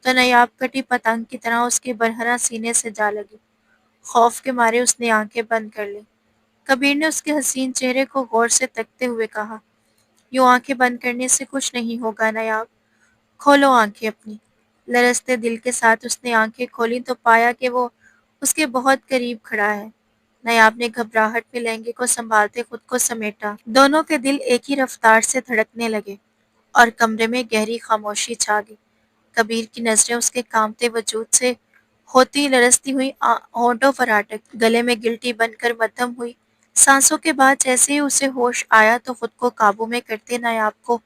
تو نایاب کٹی پتنگ کی طرح اس کے برہنہ سینے سے جا لگی۔ خوف کے مارے اس نے آنکھیں بند کر لیں۔ کبیر نے اس کے حسین چہرے کو غور سے تکتے ہوئے کہا، یوں آنکھیں بند کرنے سے کچھ نہیں ہوگا نایاب، کھولو آنکھیں اپنی۔ لرزتے دل کے ساتھ اس نے آنکھیں کھولیں تو پایا کہ وہ اس کے بہت قریب کھڑا ہے۔ نایاب نے گھبراہٹ میں لہنگے کو سنبھالتے خود کو سمیٹا۔ دونوں کے دل ایک ہی رفتار سے دھڑکنے لگے اور کمرے میں گہری خاموشی چھا گئی۔ کبیر کی نظریں اس کے کانپتے وجود سے ہوتی لرزتی ہوئی ہونٹوں پر اٹک گلے میں گلٹی بن کر مدھم ہوئی سانسوں کے بعد جیسے ہی اسے ہوش آیا تو خود کو قابو میں کرتے نایاب کو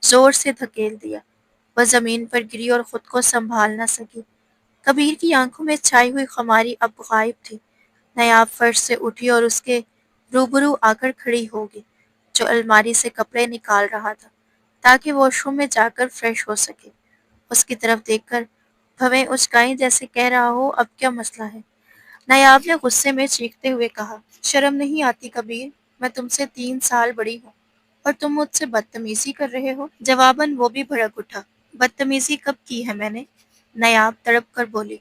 زور سے دھکیل دیا۔ وہ زمین پر گری اور خود کو سنبھال نہ سکی۔ کبیر کی آنکھوں میں چھائی ہوئی خماری اب غائب تھی۔ نایاب فرش سے اٹھی اور اس کے روبرو آ کر کھڑی ہو گئی، جو الماری سے کپڑے نکال رہا تھا تاکہ واش روم میں جا کر فریش ہو سکے۔ اس کی طرف دیکھ کر بھویں اچکائیں جیسے کہہ رہا ہو، اب کیا مسئلہ ہے؟ نایاب نے غصے میں چیختے ہوئے کہا، شرم نہیں آتی کبیر؟ میں تم سے 3 سال بڑی ہوں اور تم مجھ سے بدتمیزی کر رہے ہو؟ جواباً وہ بھی بھڑک اٹھا۔ بدتمیزی کب کی ہے میں نے؟ نایاب تڑپ کر بولی،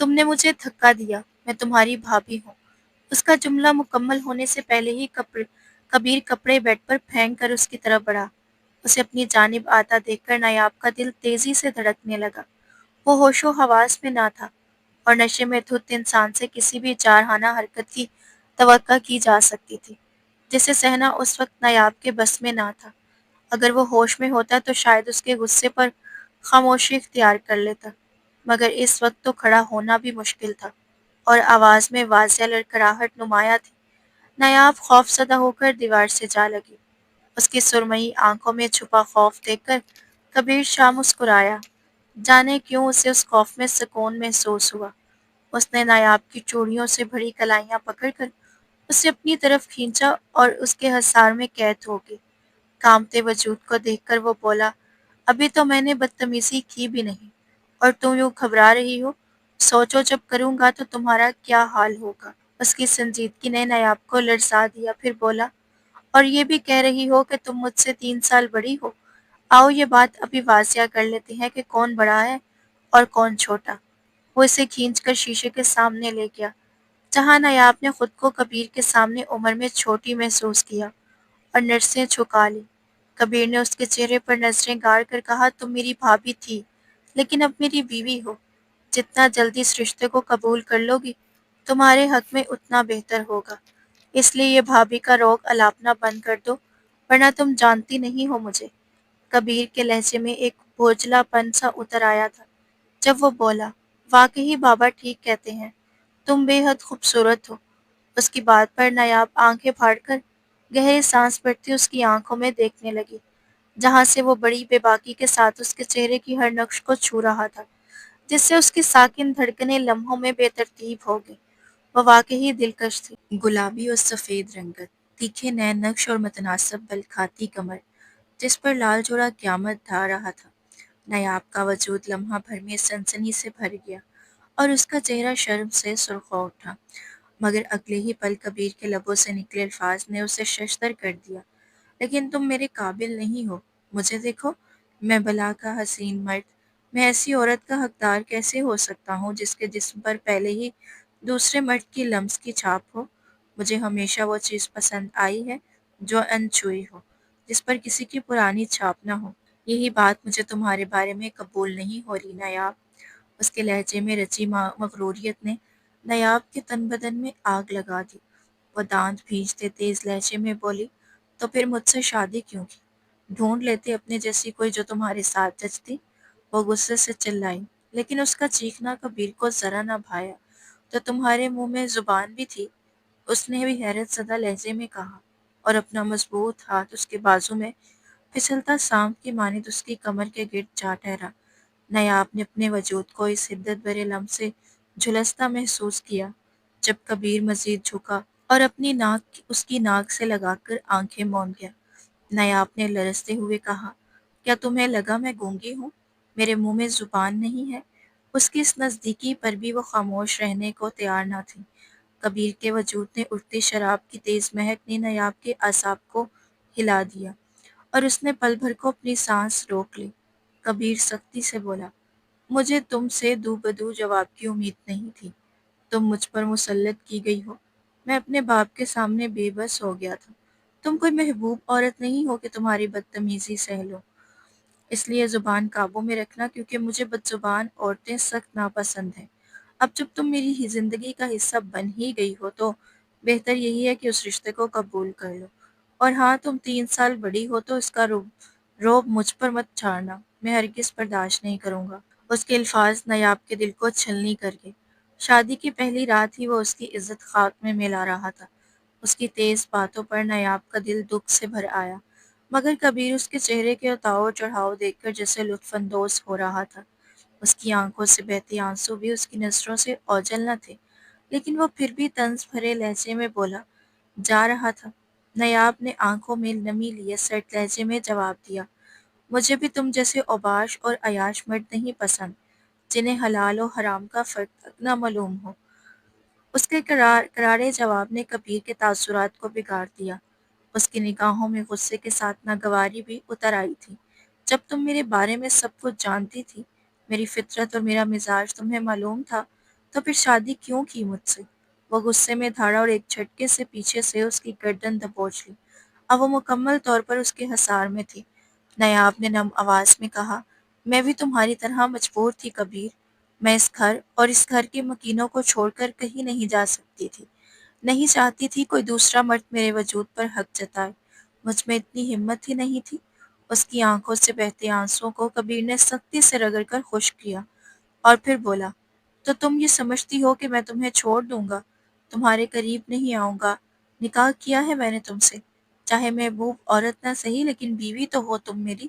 تم نے مجھے دھکا دیا، میں تمہاری بھابھی ہوں۔ اس کا جملہ مکمل ہونے سے پہلے ہی کبیر کپڑے بیڈ پر پھینک کر اس کی طرف بڑھا۔ اسے اپنی جانب آتا دیکھ کر نایاب کا دل تیزی سے دھڑکنے لگا۔ وہ ہوش و حواس میں نہ تھا اور نشے میں دھت انسان سے کسی بھی جارحانہ حرکت کی توقع کی جا سکتی تھی، جسے سہنا اس وقت نایاب کے بس میں نہ تھا۔ اگر وہ ہوش میں ہوتا تو شاید اس کے غصے پر خاموشی اختیار کر لیتا، مگر اس وقت تو کھڑا ہونا بھی مشکل تھا اور آواز میں واضح لڑکھڑاہٹ نمایاں تھی۔ نایاب خوف زدہ ہو کر دیوار سے جا لگی۔ اس کی سرمئی آنکھوں میں چھپا خوف دیکھ کر کبیر شاہ مسکرایا، جانے کیوں اسے اس خوف میں سکون محسوس ہوا۔ اس نے نایاب کی چوڑیوں سے بھری کلائیاں پکڑ کر اسے اپنی طرف کھینچا اور اس کے حصار میں قید ہو گئی۔ کانپتے وجود کو دیکھ کر وہ بولا، ابھی تو میں نے بدتمیزی کی بھی نہیں اور تم یوں گھبرا رہی ہو؟ سوچو جب کروں گا تو تمہارا کیا حال ہوگا۔ اس کی سنجیدگی نے نایاب کو لرزا دیا، پھر بولا، اور یہ بھی کہہ رہی ہو کہ تم مجھ سے 3 سال بڑی ہو؟ آؤ یہ بات ابھی واضح کر لیتے ہیں کہ کون بڑا ہے اور کون چھوٹا۔ وہ اسے کھینچ کر شیشے کے سامنے لے گیا، جہاں نایاب نے خود کو کبیر کے سامنے عمر میں چھوٹی محسوس کیا اور نرسیں جھکا لی۔ کبیر نے اس کے چہرے پر نظریں گاڑ کر کہا، تم میری بھابھی تھی لیکن اب میری بیوی ہو۔ جتنا جلدی اس رشتے کو قبول کر لو گی تمہارے حق میں اتنا بہتر ہوگا۔ اس لیے یہ بھابھی کا روگ الاپنا بند کر دو، ورنہ تم جانتی نہیں ہو مجھے۔ کبیر کے لہجے میں ایک بوجھلا پن سا اتر آیا تھا جب وہ بولا، واقعی بابا ٹھیک کہتے ہیں، تم بے حد خوبصورت ہو۔ اس کی بات پر نایاب آنکھیں پھاڑ کر گہری سانس بھرتی اس کی آنکھوں میں دیکھنے لگی، جہاں سے وہ بڑی بے باکی کے ساتھ اس کے چہرے کی ہر نقش کو چھو رہا تھا، جس سے اس کی ساکن دھڑکنیں لمحوں میں بے ترتیب ہو گئیں۔ وہ واقعی دلکش تھی۔ گلابی اور سفید رنگت، تیکھے نئے نقش اور متناسب بل کھاتی کمر، جس پر لال جوڑا قیامت ڈھا رہا تھا۔ نایاب کا وجود لمحہ بھر میں سنسنی سے بھر گیا اور اس کا چہرہ شرم سے سرخ ہو اٹھا، مگر اگلے ہی پل کبیر کے لبوں سے نکلے الفاظ نے اسے ششدر کر دیا، لیکن تم میرے قابل نہیں ہو۔ مجھے دیکھو، میں بلا کا حسین مرد، میں ایسی عورت کا حقدار کیسے ہو سکتا ہوں جس کے جسم پر پہلے ہی دوسرے مرد کی لمس کی چھاپ ہو؟ مجھے ہمیشہ وہ چیز پسند آئی ہے جو انچھوئی ہو، جس پر کسی کی پرانی چھاپ نہ ہو۔ یہی بات مجھے تمہارے بارے میں قبول نہیں ہو رہی نایاب۔ اس کے لہجے میں رچی مغروریت نے نایاب کے تن بدن میں آگ لگا دی۔ وہ دانت بھینچتے تیز لہجے میں بولی، تو پھر مجھ سے شادی کیوں کی؟ ڈھونڈ لیتے اپنے جیسی کوئی جو تمہارے ساتھ جچتی۔ وہ غصے سے چلائی، لیکن اس کا چیخنا کبیر کو ذرا نہ بھایا۔ تو تمہارے منہ میں زبان بھی تھی؟ اس نے بھی حیرت زدہ لہجے میں کہا، اور اپنا مضبوط ہاتھ اس کے بازو میں پھسلتا سانپ کی مانند اس کی کمر کے گرد جا ٹھہرا۔ نایاب نے اپنے وجود کو اس حدت بھرے لمس سے جھلستا محسوس کیا جب کبیر مزید جھکا اور اپنی ناک اس کی ناک سے لگا کر آنکھیں موند گیا۔ نایاب نے لرزتے ہوئے کہا، کیا تمہیں لگا میں گونگی ہوں؟ میرے منہ میں زبان نہیں ہے؟ اس کی اس نزدیکی پر بھی وہ خاموش رہنے کو تیار نہ تھی۔ کبیر کے وجود نے اٹھتی شراب کی تیز مہک نے نایاب کے اعصاب کو ہلا دیا اور اس نے پل بھر کو اپنی سانس روک لی۔ کبیر سختی سے بولا، مجھے تم سے دو بدو جواب کی امید نہیں تھی۔ تم مجھ پر مسلط کی گئی ہو۔ میں اپنے باپ کے سامنے بے بس ہو گیا تھا۔ تم کوئی محبوب عورت نہیں ہو کہ تمہاری بدتمیزی سہ لو۔ اس لیے زبان قابو میں رکھنا، کیونکہ مجھے بدزبان عورتیں سخت ناپسند ہیں۔ اب جب تم میری زندگی کا حصہ بن ہی گئی ہو تو بہتر یہی ہے کہ اس رشتے کو قبول کر لو۔ اور ہاں، تم 3 سال بڑی ہو تو اس کا روب مجھ پر مت چھاڑنا، میں ہرگز برداشت نہیں کروں گا۔ اس کے الفاظ نایاب کے دل کو چھلنی کر گئے۔ شادی کی پہلی رات ہی وہ اس کی عزت خاک میں ملا رہا تھا۔ اس کی تیز باتوں پر نایاب کا دل دکھ سے بھر آیا، مگر کبیر اس کے چہرے کے اتاؤ چڑھاؤ دیکھ کر جیسے لطف اندوز ہو رہا تھا۔ اس کی آنکھوں سے بہتے آنسو بھی اس کی نظروں سے اوجھل نہ تھے، لیکن وہ پھر بھی طنز بھرے لہجے میں بولا، جا رہا تھا۔ نایاب نے آنکھوں میں نمی لیے سرد لہجے میں جواب دیا، مجھے بھی تم جیسے اوباش اور عیاش مرد نہیں پسند، جنہیں حلال و حرام کا فرق تک نہ معلوم ہو۔ اس کے کرارے جواب نے کبیر کے تاثرات کو بگاڑ دیا۔ اس کی نگاہوں میں غصے کے ساتھ ناگواری بھی اتر آئی تھی۔ جب تم میرے بارے میں سب کچھ جانتی تھی، میری فطرت اور میرا مزاج تمہیں معلوم تھا، تو پھر شادی کیوں کی مجھ سے؟ وہ غصے میں دھاڑا اور ایک جھٹکے سے پیچھے سے اس کی گردن دبوچ لی۔ اب وہ مکمل طور پر اس کے حصار میں تھی۔ نایاب نے نم آواز میں کہا، میں بھی تمہاری طرح مجبور تھی کبیر۔ میں اس گھر اور اس گھر کے مکینوں کو چھوڑ کر کہیں نہیں جا سکتی تھی۔ نہیں چاہتی تھی کوئی دوسرا مرد میرے وجود پر حق جتائے۔ مجھ میں اتنی ہمت ہی نہیں تھی۔ اس کی آنکھوں سے بہتے آنسوؤں کو کبیر نے سختی سے رگڑ کر خشک کیا اور پھر بولا، تو تم یہ سمجھتی ہو کہ میں تمہیں چھوڑ دوں گا؟ تمہارے قریب نہیں آؤں گا۔ نکاح کیا ہے میں نے تم سے، چاہے محبوب عورت نہ صحیح لیکن بیوی تو ہو تم میری۔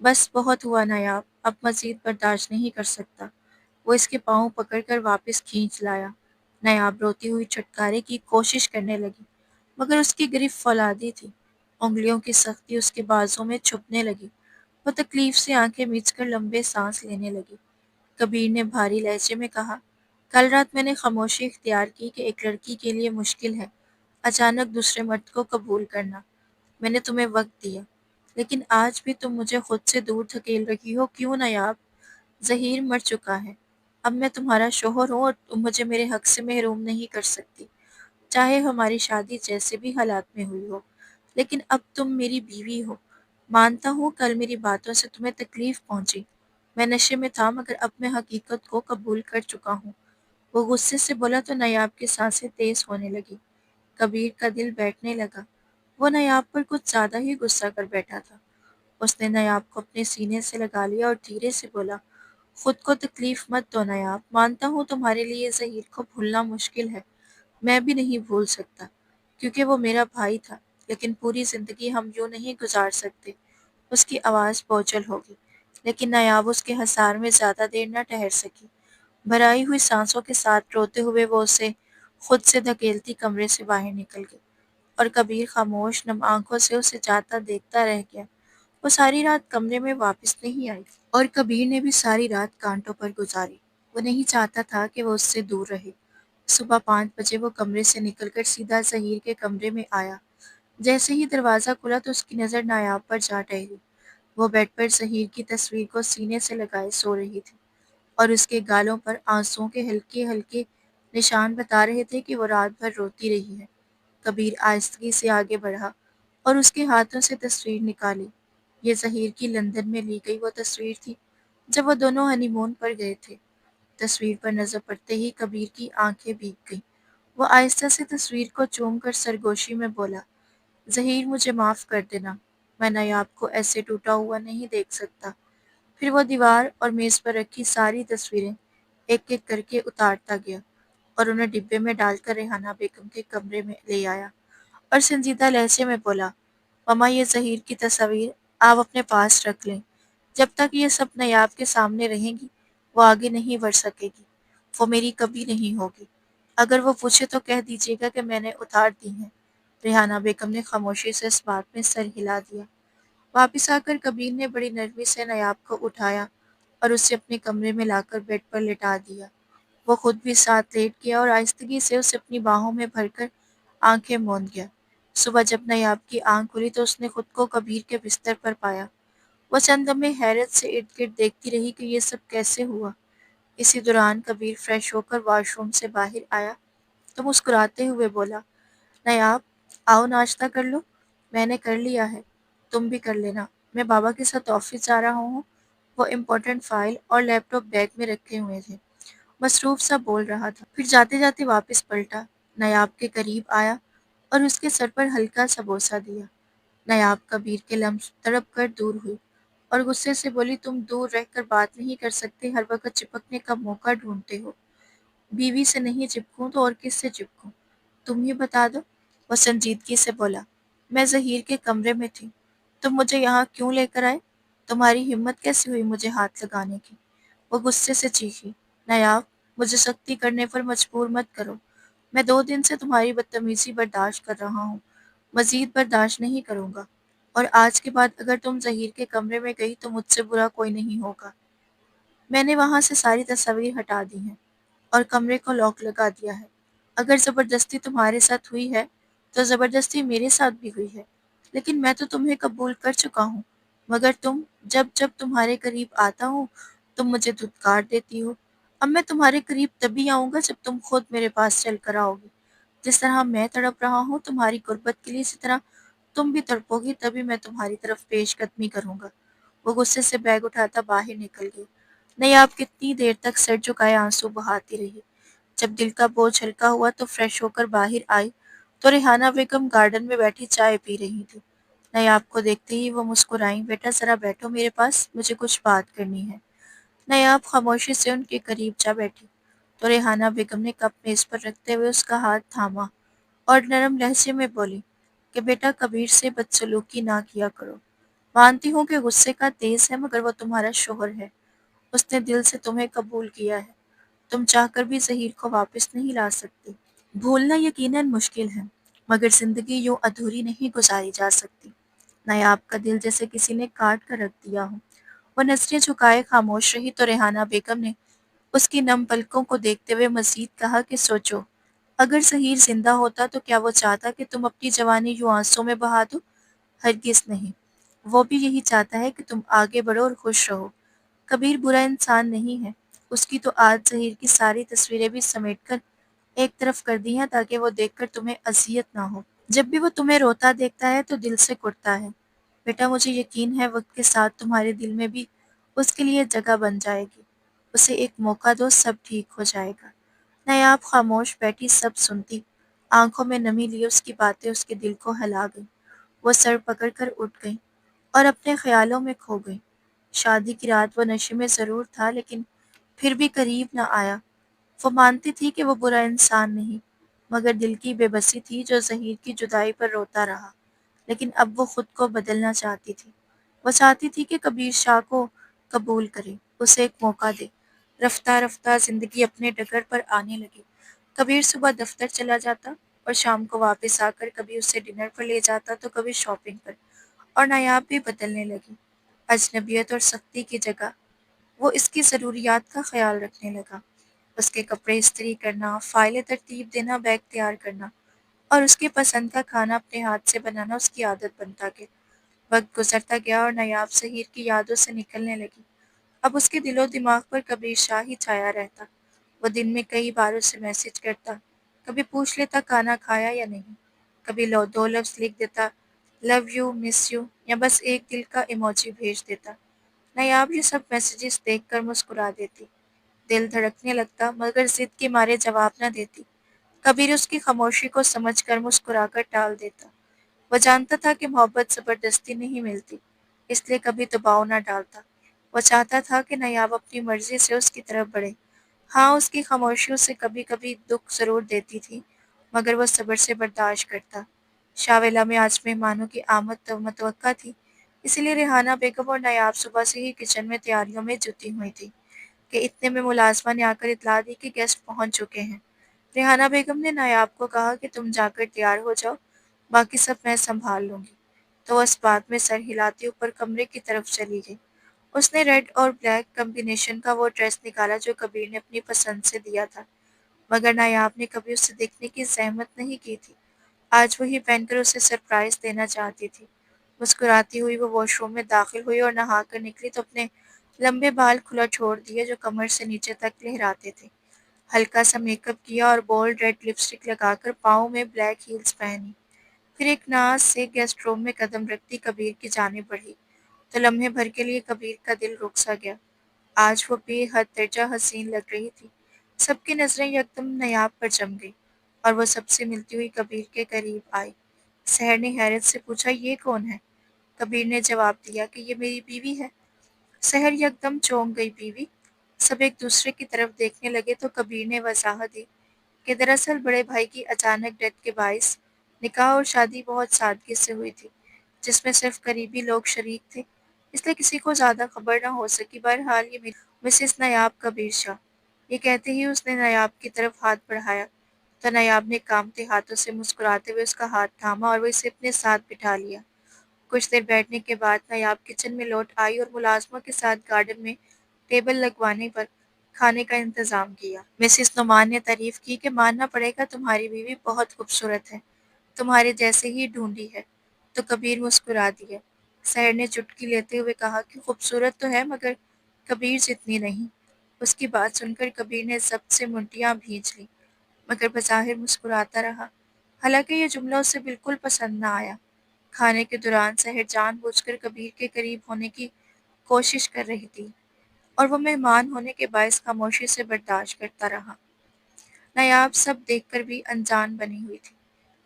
بس بہت ہوا نایاب، اب مزید برداشت نہیں کر سکتا۔ وہ اس کے پاؤں پکڑ کر واپس کھینچ لایا۔ نایاب روتی ہوئی چھٹکارے کی کوشش کرنے لگی، مگر اس کی گرفت فولادی تھی۔ انگلیوں کی سختی اس کے بازوں میں چھپنے لگی۔ وہ تکلیف سے آنکھیں میچ کر لمبے سانس لینے لگی۔ کبیر نے بھاری لہجے میں کہا، کل رات میں نے خاموشی اختیار کی کہ ایک لڑکی کے لیے مشکل ہے اچانک دوسرے مرد کو قبول کرنا۔ میں نے تمہیں وقت دیا، لیکن آج بھی تم مجھے خود سے دور دھکیل رہی ہو، کیوں نایاب؟ ظہیر مر چکا ہے، اب میں تمہارا شوہر ہوں اور تم مجھے میرے حق سے محروم نہیں کر سکتی، چاہے ہماری شادی جیسے بھی حالات میں ہوئی ہو۔ لیکن اب تم میری بیوی ہو۔ مانتا ہوں کل میری باتوں سے تمہیں تکلیف پہنچی، میں نشے میں تھا، مگر اب میں حقیقت کو قبول کر چکا ہوں۔ وہ غصے سے بولا تو نیاب کی سانسیں تیز ہونے لگی۔ کبیر کا دل بیٹھنے لگا۔ وہ نیاب پر کچھ زیادہ ہی غصہ کر بیٹھا تھا۔ اس نے نیاب کو اپنے سینے سے لگا لیا اور دھیرے سے بولا، خود کو تکلیف مت دو نیاب، مانتا ہوں تمہارے لیے ظہیر کو بھولنا مشکل ہے، میں بھی نہیں بھول سکتا، کیونکہ وہ میرا بھائی تھا، لیکن پوری زندگی ہم یوں نہیں گزار سکتے۔ اس کی آواز بوجھل ہوگی، لیکن نیاب اس کے حصار میں زیادہ دیر نہ ٹھہر سکی۔ بھرائی ہوئی سانسوں کے ساتھ روتے ہوئے وہ اسے خود سے دھکیلتی کمرے سے باہر نکل گئی، اور کبیر خاموش نم آنکھوں سے اسے جاتا دیکھتا رہ گیا۔ وہ ساری رات کمرے میں واپس نہیں آئی، اور کبیر نے بھی ساری رات کانٹوں پر گزاری۔ وہ نہیں چاہتا تھا کہ وہ اس سے دور رہے۔ صبح 5 بجے وہ کمرے سے نکل کر سیدھا ظہیر کے کمرے میں آیا۔ جیسے ہی دروازہ کھلا تو اس کی نظر نایاب پر جا ٹھہری۔ وہ بیڈ پر ظہیر کی تصویر کو سینے سے لگائے سو رہی تھی، اور اس کے گالوں پر آنسوؤں کے ہلکے ہلکے نشان بتا رہے تھے کہ وہ رات بھر روتی رہی ہے۔ کبیر آہستگی سے آگے بڑھا اور اس کے ہاتھوں سے تصویر نکالی۔ یہ ظہیر کی لندن میں لی گئی وہ تصویر تھی جب وہ دونوں ہنی مون پر گئے تھے۔ تصویر پر نظر پڑتے ہی کبیر کی آنکھیں بھیگ گئیں۔ وہ آہستہ سے تصویر کو چوم کر سرگوشی میں بولا، ظہیر مجھے معاف کر دینا، میں نیاب کو ایسے ٹوٹا ہوا نہیں دیکھ سکتا۔ پھر وہ دیوار اور میز پر رکھی ساری تصویریں ایک ایک کر کے اتارتا گیا اور انہیں ڈبے میں ڈال کر ریحانہ بیگم کے کمرے میں لے آیا، اور سنجیدہ لہجے میں بولا، ماما یہ ظہیر کی تصاویر آپ اپنے پاس رکھ لیں، جب تک یہ سب نیاب کے سامنے رہیں گی وہ آگے نہیں بڑھ سکے گی، وہ میری کبھی نہیں ہوگی، اگر وہ پوچھے تو کہہ دیجیے گا کہ میں نے اتار دی ہیں۔ ریحانہ بیگم نے خاموشی سے اس بات میں سر ہلا دیا۔ واپس آ کر کبیر نے بڑی نرمی سے نیاب کو اٹھایا اور اسے اپنے کمرے میں لا کر بیڈ پر لٹا دیا۔ وہ خود بھی ساتھ لیٹ گیا اور آہستگی سے اسے اپنی باہوں میں بھر کر آنکھیں موند گیا۔ صبح جب نیاب کی آنکھ کھلی تو اس نے خود کو کبیر کے بستر پر پایا۔ وہ چند لمحے حیرت سے ارد گرد دیکھتی رہی کہ یہ سب کیسے ہوا۔ اسی دوران کبیر فریش ہو کر واش روم سے باہر آیا تو مسکراتے ہوئے بولا، نیاب آؤ ناشتہ کر لو۔ میں نے کر لیا ہے، تم بھی کر لینا، میں بابا کے ساتھ آفس جا رہا ہوں۔ وہ امپورٹنٹ فائل اور لیپ ٹاپ بیگ میں رکھے ہوئے تھے، مصروف سا بول رہا تھا، پھر جاتے جاتے واپس پلٹا، نیاب کے قریب آیا اور اس کے سر پر ہلکا سا بوسہ دیا۔ نیاب کبیر کے لمس تڑپ کر دور ہوئی اور غصے سے بولی، تم دور رہ کر بات نہیں کر سکتے، ہر وقت چپکنے کا موقع ڈھونڈتے ہو۔ بیوی سے نہیں چپکوں تو اور کس سے چپکوں؟ تم ہی بتا دو۔ وہ سنجیدگی سے بولا، میں ظہیر کے کمرے میں تھی، تم مجھے یہاں کیوں لے کر آئے؟ تمہاری ہمت کیسے ہوئی مجھے ہاتھ لگانے کی؟ وہ غصے سے چیخی، نیاب مجھے سختی کرنے پر مجبور مت کرو، میں 2 دن سے تمہاری بدتمیزی برداشت کر رہا ہوں، مزید برداشت نہیں کروں گا، اور آج کے بعد اگر تم ظہیر کے کمرے میں گئی تو مجھ سے برا کوئی نہیں ہوگا۔ میں نے وہاں سے ساری تصاویر ہٹا دی ہیں اور کمرے کو لاک لگا دیا ہے۔ اگر زبردستی تمہارے ساتھ ہوئی ہے تو زبردستی میرے ساتھ بھی ہوئی ہے، لیکن میں تو تمہیں قبول کر چکا ہوں، مگر تم جب جب تمہارے قریب آتا ہوں تم مجھے دھتکار دیتی ہو۔ اب میں تمہارے قریب تبھی آؤں گا جب تم خود میرے پاس چل کر آؤ گی۔ جس طرح میں تڑپ رہا ہوں تمہاری غربت کے لیے، اسی طرح تم بھی تڑپو گی، تبھی میں تمہاری طرف پیش قدمی کروں گا۔ وہ غصے سے بیگ اٹھاتا باہر نکل گئی۔ نیاب کتنی دیر تک سر جھکائے آنسو بہاتی رہی۔ جب دل کا بوجھ ہلکا ہوا تو فریش ہو کر باہر آئی تو ریحانہ بیگم گارڈن میں بیٹھی چائے پی رہی تھی۔ نیاب کو دیکھتے ہی وہ مسکرائیں، بیٹا ذرا بیٹھو میرے پاس، مجھے کچھ بات کرنی ہے۔ نیاب خاموشی سے ان کے قریب جا بیٹھی تو ریحانہ بیگم نے کپ میز پر رکھتے ہوئے اس کا ہاتھ تھاما اور نرم لہجے میں بولی کہ بیٹا کبیر سے بدسلوکی نہ کیا کرو، مانتی ہوں کہ غصے کا تیز ہے مگر وہ تمہارا شوہر ہے، اس نے دل سے تمہیں قبول کیا ہے، تم چاہ کر بھی ظہیر کو واپس نہیں لا سکتی۔ بھولنا یقیناً مشکل ہے مگر زندگی یوں ادھوری نہیں گزاری جا سکتی۔ نایاب کا دل جیسے کسی نے کاٹ کر رکھ دیا ہو۔ وہ نظریں جھکائے خاموش رہی تو ریحانہ بیگم نے اس کی نم پلکوں کو دیکھتے ہوئے مزید کہا کہ سوچو، اگر ظہیر زندہ ہوتا تو کیا وہ چاہتا کہ تم اپنی جوانی یوں آنسوں میں بہا دو؟ ہرگز نہیں۔ وہ بھی یہی چاہتا ہے کہ تم آگے بڑھو اور خوش رہو۔ کبیر برا انسان نہیں ہے، اس کی تو آج ظہیر کی ساری تصویریں بھی سمیٹ کر ایک طرف کر دی ہیں تاکہ وہ دیکھ کر تمہیں اذیت نہ ہو۔ جب بھی وہ تمہیں روتا دیکھتا ہے تو دل سے کٹتا ہے۔ بیٹا مجھے یقین ہے وقت کے ساتھ تمہارے دل میں بھی اس کے لیے جگہ بن جائے گی۔ اسے ایک موقع دو، سب ٹھیک ہو جائے گا۔ نیاب خاموش بیٹھی سب سنتی، آنکھوں میں نمی لیے اس کی باتیں اس کے دل کو ہلا گئیں۔ وہ سر پکڑ کر اٹھ گئی اور اپنے خیالوں میں کھو گئی۔ شادی کی رات وہ نشے میں ضرور تھا لیکن پھر بھی قریب نہ آیا۔ وہ مانتی تھی کہ وہ برا انسان نہیں، مگر دل کی بے بسی تھی جو ظہیر کی جدائی پر روتا رہا۔ لیکن اب وہ خود کو بدلنا چاہتی تھی۔ وہ چاہتی تھی کہ کبیر شاہ کو قبول کرے، اسے ایک موقع دے۔ رفتہ رفتہ زندگی اپنے ڈگر پر آنے لگی۔ کبیر صبح دفتر چلا جاتا اور شام کو واپس آ کر کبھی اسے ڈنر پر لے جاتا تو کبھی شاپنگ پر، اور نایاب بھی بدلنے لگی۔ اجنبیت اور سختی کی جگہ وہ اس کی ضروریات کا خیال رکھنے لگا۔ اس کے کپڑے استری کرنا، فائلیں ترتیب دینا، بیگ تیار کرنا اور اس کی پسند کا کھانا اپنے ہاتھ سے بنانا اس کی عادت بنتا گیا۔ وقت گزرتا گیا اور نایاب ظہیر کی یادوں سے نکلنے لگی۔ اب اس کے دل و دماغ پر کبیر شاہ ہی چھایا رہتا۔ وہ دن میں کئی بار اسے میسج کرتا، کبھی پوچھ لیتا کھانا کھایا یا نہیں، کبھی دو لفظ لکھ دیتا، لو یو، مس یو، یا بس ایک دل کا ایموجی بھیج دیتا۔ نیاب یہ سب میسیجز دیکھ کر مسکرا دیتی، دل دھڑکنے لگتا مگر ضد کے مارے جواب نہ دیتی۔ کبیر اس کی خاموشی کو سمجھ کر مسکرا کر ٹال دیتا۔ وہ جانتا تھا کہ محبت زبردستی نہیں ملتی، اس لیے کبھی دباؤ نہ ڈالتا۔ وہ چاہتا تھا کہ نیاب اپنی مرضی سے اس کی طرف بڑھے۔ ہاں اس کی خاموشی اسے کبھی کبھی دکھ ضرور دیتی تھی مگر وہ صبر سے برداشت کرتا۔ شاویلا میں آج مہمانوں کی آمد تو متوقع تھی، اسی لیے ریحانہ بیگم اور نیاب صبح سے ہی کچن میں تیاریوں میں جٹی ہوئی تھی کہ اتنے میں ملازمہ نے آ کر اطلاع دی کہ گیسٹ پہنچ چکے ہیں۔ ریحانہ بیگم نے نایاب کو کہا کہ تم جا کر تیار ہو جاؤ، باقی سب میں سنبھال لوں گی۔ تو وہ اس بات میں سر ہلاتی اوپر کمرے کی طرف چلی گئی۔ اس نے ریڈ اور بلیک کمبینیشن کا وہ ڈریس نکالا جو کبیر نے اپنی پسند سے دیا تھا، مگر نایاب نے کبھی اسے دیکھنے کی زحمت نہیں کی تھی۔ آج وہی پہن کر اسے سرپرائز دینا چاہتی تھی۔ مسکراتی ہوئی وہ واش روم میں داخل ہوئی اور نہا کر نکلی تو اپنے لمبے بال کھلا چھوڑ دیے جو کمر سے نیچے تک لہراتے تھے۔ ہلکا سا میک اپ کیا اور بولڈ ریڈ لپسٹک لگا کر پاؤں میں بلیک ہیلز پہنی، پھر ایک ناز سے گیسٹ روم میں قدم رکھتی کبیر کی جانب بڑھی تو لمحے بھر کے لیے کبیر کا دل رک سا گیا۔ آج وہ بے حد درجہ حسین لگ رہی تھی۔ سب کی نظریں یکدم نیاب پر جم گئی اور وہ سب سے ملتی ہوئی کبیر کے قریب آئی۔ سحر نے حیرت سے پوچھا یہ کون ہے؟ کبیر نے جواب دیا کہ یہ میری بیوی ہے۔ سحر یکدم چونک گئی، بیوی؟ سب ایک دوسرے کی طرف دیکھنے لگے تو کبیر نے وضاحت دی کہ دراصل بڑے بھائی کی اچانک ڈیتھ کے باعث نکاح اور شادی بہت سادگی سے ہوئی تھی، جس میں صرف قریبی لوگ شریک تھے، اس لیے کسی کو زیادہ خبر نہ ہو سکی۔ بہرحال یہ میری مسز نیاب کبیر شاہ۔ یہ کہتے ہی اس نے نیاب کی طرف ہاتھ بڑھایا تو نیاب نے کانپتے ہاتھوں سے مسکراتے ہوئے اس کا ہاتھ تھاما اور وہ اسے اپنے ساتھ بٹھا لیا۔ کچھ دیر بیٹھنے کے بعد نیاب کچن میں لوٹ آئی اور ملازموں کے ساتھ گارڈن میں ٹیبل لگوانے پر کھانے کا انتظام کیا۔ مسز نعمان نے تعریف کی کہ ماننا پڑے گا تمہاری بیوی بہت خوبصورت ہے، تمہارے جیسے ہی ڈھونڈی ہے۔ تو کبیر مسکرا دیا۔ سحر نے چٹکی لیتے ہوئے کہا کہ خوبصورت تو ہے مگر کبیر جتنی نہیں۔ اس کی بات سن کر کبیر نے ضبط سے منٹیاں بھینچ لیں مگر بظاہر مسکراتا رہا، حالانکہ یہ جملہ اسے بالکل پسند نہ آیا۔ کھانے کے دوران سحر جان بوجھ کر کبیر کے قریب ہونے کی کوشش کر رہی تھی اور وہ مہمان ہونے کے باعث خاموشی سے برداشت کرتا رہا۔ نایاب سب دیکھ کر بھی انجان بنی ہوئی تھی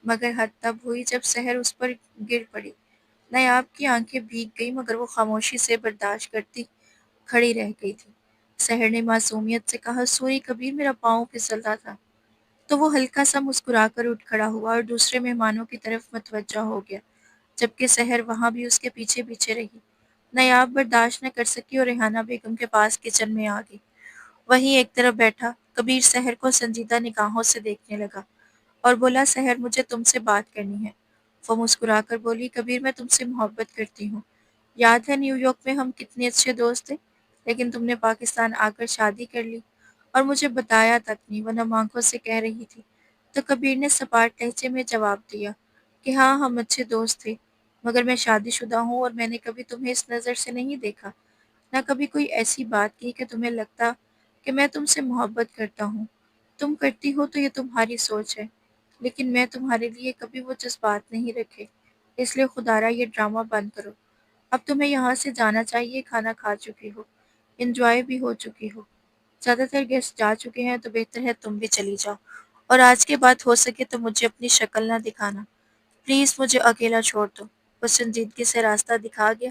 مگر حد تب ہوئی جب سحر اس پر گر پڑی۔ نایاب کی آنکھیں بھیگ گئی مگر وہ خاموشی سے برداشت کرتی کھڑی رہ گئی تھی۔ سحر نے معصومیت سے کہا سوری کبیر، میرا پاؤں پھسل رہا تھا۔ تو وہ ہلکا سا مسکرا کر اٹھ کھڑا ہوا اور دوسرے مہمانوں کی طرف متوجہ ہو گیا۔ جبکہ سحر وہاں بھی اس کے پیچھے پیچھے رہی۔ نایاب برداشت نہ کر سکی اور ریحانہ بیگم کے پاس کچن میں آ گئی۔ وہیں ایک طرف بیٹھا کبیر سحر کو سنجیدہ نگاہوں سے دیکھنے لگا اور بولا، سحر مجھے تم سے بات کرنی ہے۔ وہ مسکرا کر بولی، کبیر میں تم سے محبت کرتی ہوں۔ یاد ہے نیو یارک میں ہم کتنے اچھے دوست تھے، لیکن تم نے پاکستان آ کر شادی کر لی اور مجھے بتایا تک نہیں، ورنہ آنکھوں سے کہہ رہی تھی۔ تو کبیر نے سپاٹ لہجے میں جواب دیا کہ ہاں ہم اچھے دوست تھے، مگر میں شادی شدہ ہوں اور میں نے کبھی تمہیں اس نظر سے نہیں دیکھا، نہ کبھی کوئی ایسی بات کی کہ تمہیں لگتا کہ میں تم سے محبت کرتا ہوں۔ تم کرتی ہو تو یہ تمہاری سوچ ہے، لیکن میں تمہارے لیے کبھی وہ جذبات نہیں رکھے، اس لیے خدارا یہ ڈرامہ بند کرو۔ اب تمہیں یہاں سے جانا چاہیے، کھانا کھا چکی ہو، انجوائے بھی ہو چکی ہو، زیادہ تر گیسٹ جا چکے ہیں تو بہتر ہے تم بھی چلی جاؤ، اور آج کے بعد ہو سکے تو مجھے اپنی شکل نہ دکھانا، پلیز مجھے اکیلا چھوڑ دو۔ وہ سنجیدگی سے راستہ دکھا گیا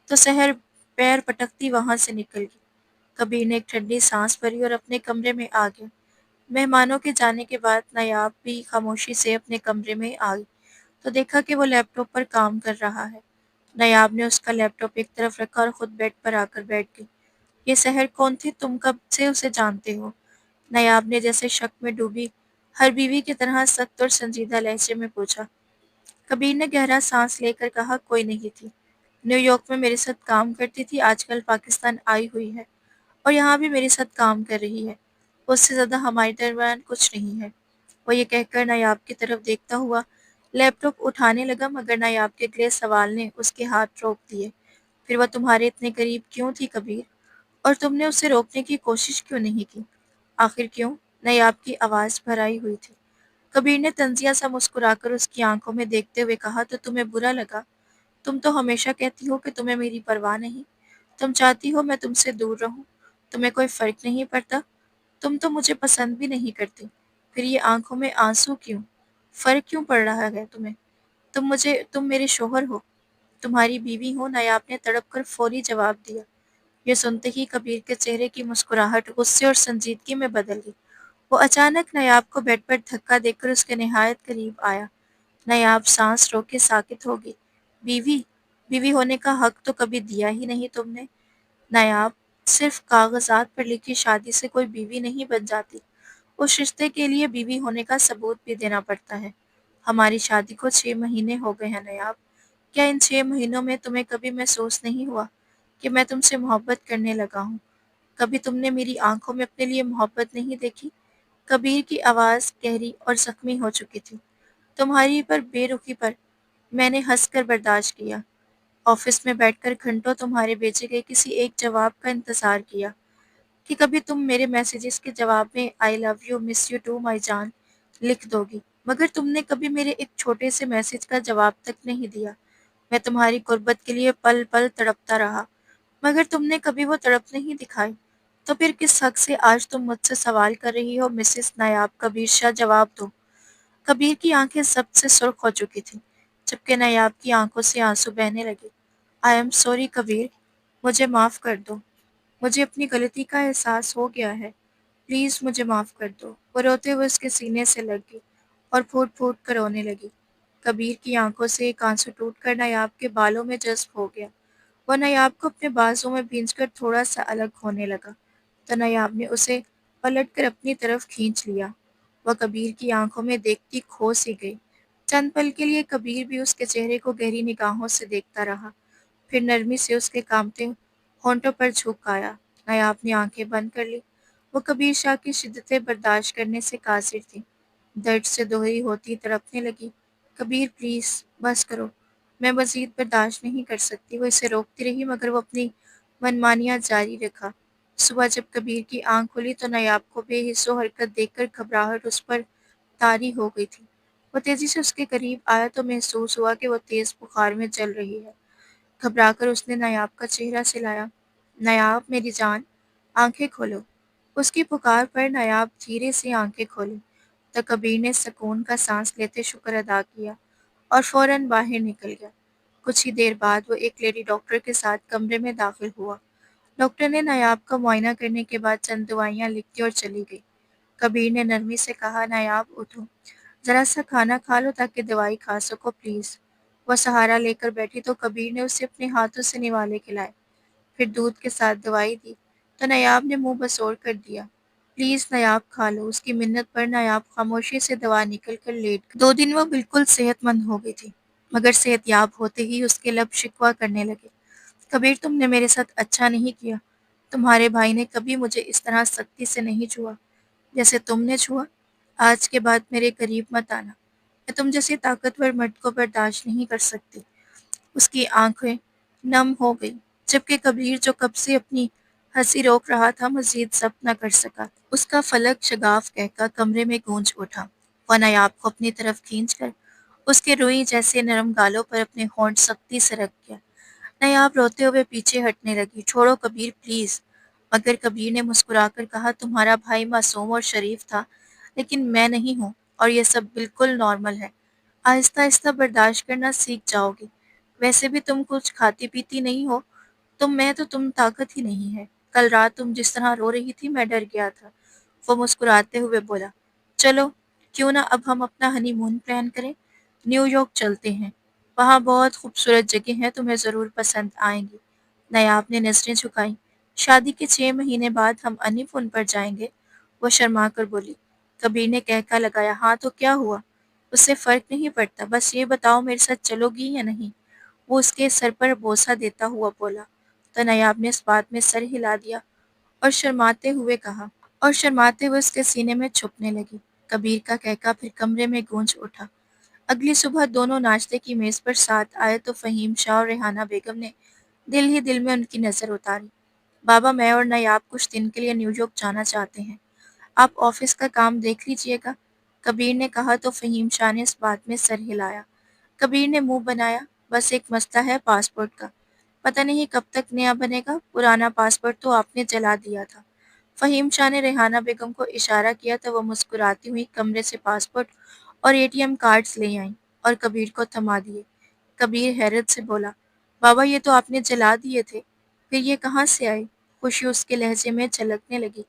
تو سحر پیر پٹکتی وہاں سے نکل گئی۔ کبیر نے ایک ٹھنڈی سانس بھری اور اپنے کمرے میں آ گیا۔ مہمانوں کے جانے کے بعد نایاب بھی خاموشی سے اپنے کمرے میں آئی تو دیکھا کہ وہ لیپ ٹاپ پر کام کر رہا ہے۔ نایاب نے اس کا لیپ ٹاپ ایک طرف رکھا اور خود بیڈ پر آ کر بیٹھ گئی۔ یہ سحر کون تھی؟ تم کب سے اسے جانتے ہو؟ نایاب نے جیسے شک میں ڈوبی ہر بیوی کی طرح سخت اور سنجیدہ لہجے میں پوچھا۔ کبیر نے گہرا سانس لے کر کہا، کوئی نہیں تھی، نیو یارک میں میرے ساتھ کام کرتی تھی، آج کل پاکستان آئی ہوئی ہے اور یہاں بھی میرے ساتھ کام کر رہی ہے، اس سے زیادہ ہمارے درمیان کچھ نہیں ہے۔ وہ یہ کہہ کر نایاب کی طرف دیکھتا ہوا لیپ ٹاپ اٹھانے لگا، مگر نایاب کے اگلے سوال نے اس کے ہاتھ روک دیے۔ پھر وہ تمہارے اتنے قریب کیوں تھی کبیر؟ اور تم نے اسے روکنے کی کوشش کیوں نہیں کی؟ آخر کیوں؟ نایاب کی آواز بھر آئی ہوئی تھی۔ کبیر نے طنزیہ سا مسکرا کر اس کی آنکھوں میں دیکھتے ہوئے کہا، تو تمہیں برا لگا؟ تم تو ہمیشہ کہتی ہو کہ تمہیں میری پرواہ نہیں، تم چاہتی ہو میں تم سے دور رہوں، تمہیں کوئی فرق نہیں پڑتا، تم تو مجھے پسند بھی نہیں کرتی، پھر یہ آنکھوں میں آنسو کیوں؟ فرق کیوں پڑ رہا ہے تمہیں؟ تم میرے شوہر ہو، تمہاری بیوی ہو۔ نایاب نے تڑپ کر فوری جواب دیا۔ یہ سنتے ہی کبیر کے چہرے کی مسکراہٹ غصے اور سنجیدگی میں بدل گئی۔ وہ اچانک نایاب کو بیڈ پر دھکا دے کر اس کے نہایت قریب آیا۔ نایاب سانس روک کے ساکت ہو گئی۔ بیوی بیوی ہونے کا حق تو کبھی دیا ہی نہیں تم نے۔ نایاب، صرف کاغذات پر لکھی شادی سے کوئی بیوی نہیں بن جاتی، اس رشتے کے لیے بیوی ہونے کا ثبوت بھی دینا پڑتا ہے۔ ہماری شادی کو 6 مہینے ہو گئے ہیں نایاب، کیا ان 6 مہینوں میں تمہیں کبھی محسوس نہیں ہوا کہ میں تم سے محبت کرنے لگا ہوں؟ کبھی تم نے میری آنکھوں میں اپنے لیے محبت نہیں دیکھی؟ کبیر کی آواز گہری اور زخمی ہو چکی تھی۔ تمہاری پر بے رخی پر میں نے ہنس کر برداشت کیا، آفس میں بیٹھ کر گھنٹوں تمہارے بھیجے گئے کسی ایک جواب کا انتظار کیا کہ کبھی تم میرے میسیجز کے جواب میں I love you, miss you too my جان لکھ دو گی، مگر تم نے کبھی میرے ایک چھوٹے سے میسیج کا جواب تک نہیں دیا۔ میں تمہاری قربت کے لیے پل پل تڑپتا رہا، مگر تم نے کبھی وہ تڑپ نہیں دکھائی۔ تو پھر کس حق سے آج تم مجھ سے سوال کر رہی ہو؟ مسز نایاب کبیر شاہ، جواب دو۔ کبیر کی آنکھیں سب سے سرخ ہو چکی تھیں، جبکہ نایاب کی آنکھوں سے آنسو بہنے لگے۔ آئی ایم سوری کبیر، مجھے معاف کر دو، مجھے اپنی غلطی کا احساس ہو گیا ہے، پلیز مجھے معاف کر دو۔ وہ روتے ہوئے اس کے سینے سے لگ گئی اور پھوٹ پھوٹ کر رونے لگی۔ کبیر کی آنکھوں سے ایک آنسو ٹوٹ کر نایاب کے بالوں میں جذب ہو گیا۔ وہ نایاب کو اپنے بازوں میں بھینچ کر تھوڑا سا الگ ہونے لگا تو نایاب نے اسے پلٹ کر اپنی طرف کھینچ لیا۔ وہ کبیر کی آنکھوں میں دیکھتی کھو سی گئی۔ چند پل کے لیے کبیر بھی اس کے چہرے کو گہری نگاہوں سے دیکھتا رہا، پھر نرمی سے اس کے کانپتے ہونٹوں پر جھک آیا۔ نایاب نے آنکھیں بند کر لی۔ وہ کبیر شاہ کی شدتیں برداشت کرنے سے قاصر تھی۔ درد سے دوہری ہوتی تڑپنے لگی۔ کبیر پلیز بس کرو، میں مزید برداشت نہیں کر سکتی۔ وہ اسے روکتی رہی مگر وہ اپنی منمانیاں جاری رکھا۔ صبح جب کبیر کی آنکھ کھلی تو نایاب کو بے حس و حرکت دیکھ کر گھبراہٹ اس پر طاری ہو گئی تھی۔ وہ تیزی سے اس کے قریب آیا تو محسوس ہوا کہ وہ تیز بخار میں جل رہی ہے۔ گھبرا کر اس نے نایاب کا چہرہ سلایا۔ نایاب میری جان، آنکھیں کھولو۔ اس کی پکار پر نایاب دھیرے سے آنکھیں کھولی تو کبیر نے سکون کا سانس لیتے شکر ادا کیا اور فوراً باہر نکل گیا۔ کچھ ہی دیر بعد وہ ایک لیڈی ڈاکٹر کے ساتھ کمرے میں داخل ہوا۔ ڈاکٹر نے نایاب کا معائنہ کرنے کے بعد چند دوائیاں لکھ دی اور چلی گئی۔ کبیر نے نرمی سے کہا، نایاب اٹھو، ذرا سا کھانا کھا لو تاکہ دوائی کھا سکو پلیز۔ وہ سہارا لے کر بیٹھی تو کبیر نے اسے اپنے ہاتھوں سے نوالے کھلائے، پھر دودھ کے ساتھ دوائی دی تو نیاب نے منہ بسوڑ کر دیا۔ پلیز نیاب کھا لو، اس کی منت پر نیاب خاموشی سے دوا نکل کر لیٹ گئی۔ 2 دن وہ بالکل صحت مند ہو گئی تھی، مگر صحت یاب ہوتے ہی اس کے لب شکوہ کرنے لگے۔ کبیر، تم نے میرے ساتھ اچھا نہیں کیا۔ تمہارے بھائی نے کبھی مجھے اس طرح سختی سے نہیں چھوا جیسے تم نے چھوا۔ آج کے بعد میرے قریب مت آنا، میں تم جیسے طاقتور مرد کو برداشت نہیں کر سکتی۔ اس کی آنکھیں نم ہو گئی، جبکہ کبیر جو کب سے اپنی ہنسی روک رہا تھا مزید ضبط نہ کر سکا۔ اس کا فلک شگاف کہکا کمرے میں گونج اٹھا۔ وہ نیاب کو اپنی طرف کھینچ کر اس کے روئی جیسے نرم گالوں پر اپنے ہونٹ سختی سے رکھ گیا۔ نیاب روتے ہوئے پیچھے ہٹنے لگی۔ چھوڑو کبیر، پلیز۔ مگر کبیر نے مسکرا کر کہا، تمہارا بھائی معصوم اور شریف تھا، لیکن میں نہیں ہوں، اور یہ سب بالکل نارمل ہے۔ آہستہ آہستہ برداشت کرنا سیکھ جاؤ گی۔ ویسے بھی تم کچھ کھاتی پیتی نہیں ہو، تم طاقت ہی نہیں ہے۔ کل رات تم جس طرح رو رہی تھی میں ڈر گیا تھا۔ وہ مسکراتے ہوئے بولا، چلو کیوں نہ اب ہم اپنا ہنی مون پلان کریں، نیو یارک چلتے ہیں، وہاں بہت خوبصورت جگہ ہیں، تمہیں ضرور پسند آئیں گی۔ نیاب نے نظریں جھکائیں۔ شادی کے 6 مہینے بعد ہم ہنی مون پر جائیں گے؟ وہ شرما کر بولی۔ کبیر نے کہکا لگایا، ہاں تو کیا ہوا، اس سے فرق نہیں پڑتا، بس یہ بتاؤ میرے ساتھ چلو گی یا نہیں؟ وہ اس کے سر پر بوسہ دیتا ہوا بولا، تو نیاب نے اس بات میں سر ہلا دیا اور شرماتے ہوئے اس کے سینے میں چھپنے لگی۔ کبیر کا کہکا پھر کمرے میں گونج اٹھا۔ اگلی صبح دونوں ناشتے کی میز پر ساتھ آئے تو فہیم شاہ اور ریحانہ بیگم نے دل ہی دل میں ان کی نظر اتاری۔ بابا، میں اور نیاب کچھ دن کے لیے نیو یارک جانا چاہتے ہیں، آپ آفس کا کام دیکھ لیجئے گا، کبیر نے کہا تو فہیم شاہ نے اس بات میں سر ہلایا۔ کبیر نے منہ بنایا، بس ایک مسئلہ ہے پاسپورٹ کا، پتہ نہیں کب تک نیا بنے گا، پرانا پاسپورٹ تو آپ نے جلا دیا تھا۔ فہیم شاہ نے ریحانہ بیگم کو اشارہ کیا تو وہ مسکراتی ہوئی کمرے سے پاسپورٹ اور ATM کارڈز لے آئیں اور کبیر کو تھما دیے۔ کبیر حیرت سے بولا، بابا یہ تو آپ نے جلا دیے تھے، پھر یہ کہاں سے آئے؟ خوشی اس کے لہجے میں جھلکنے لگی۔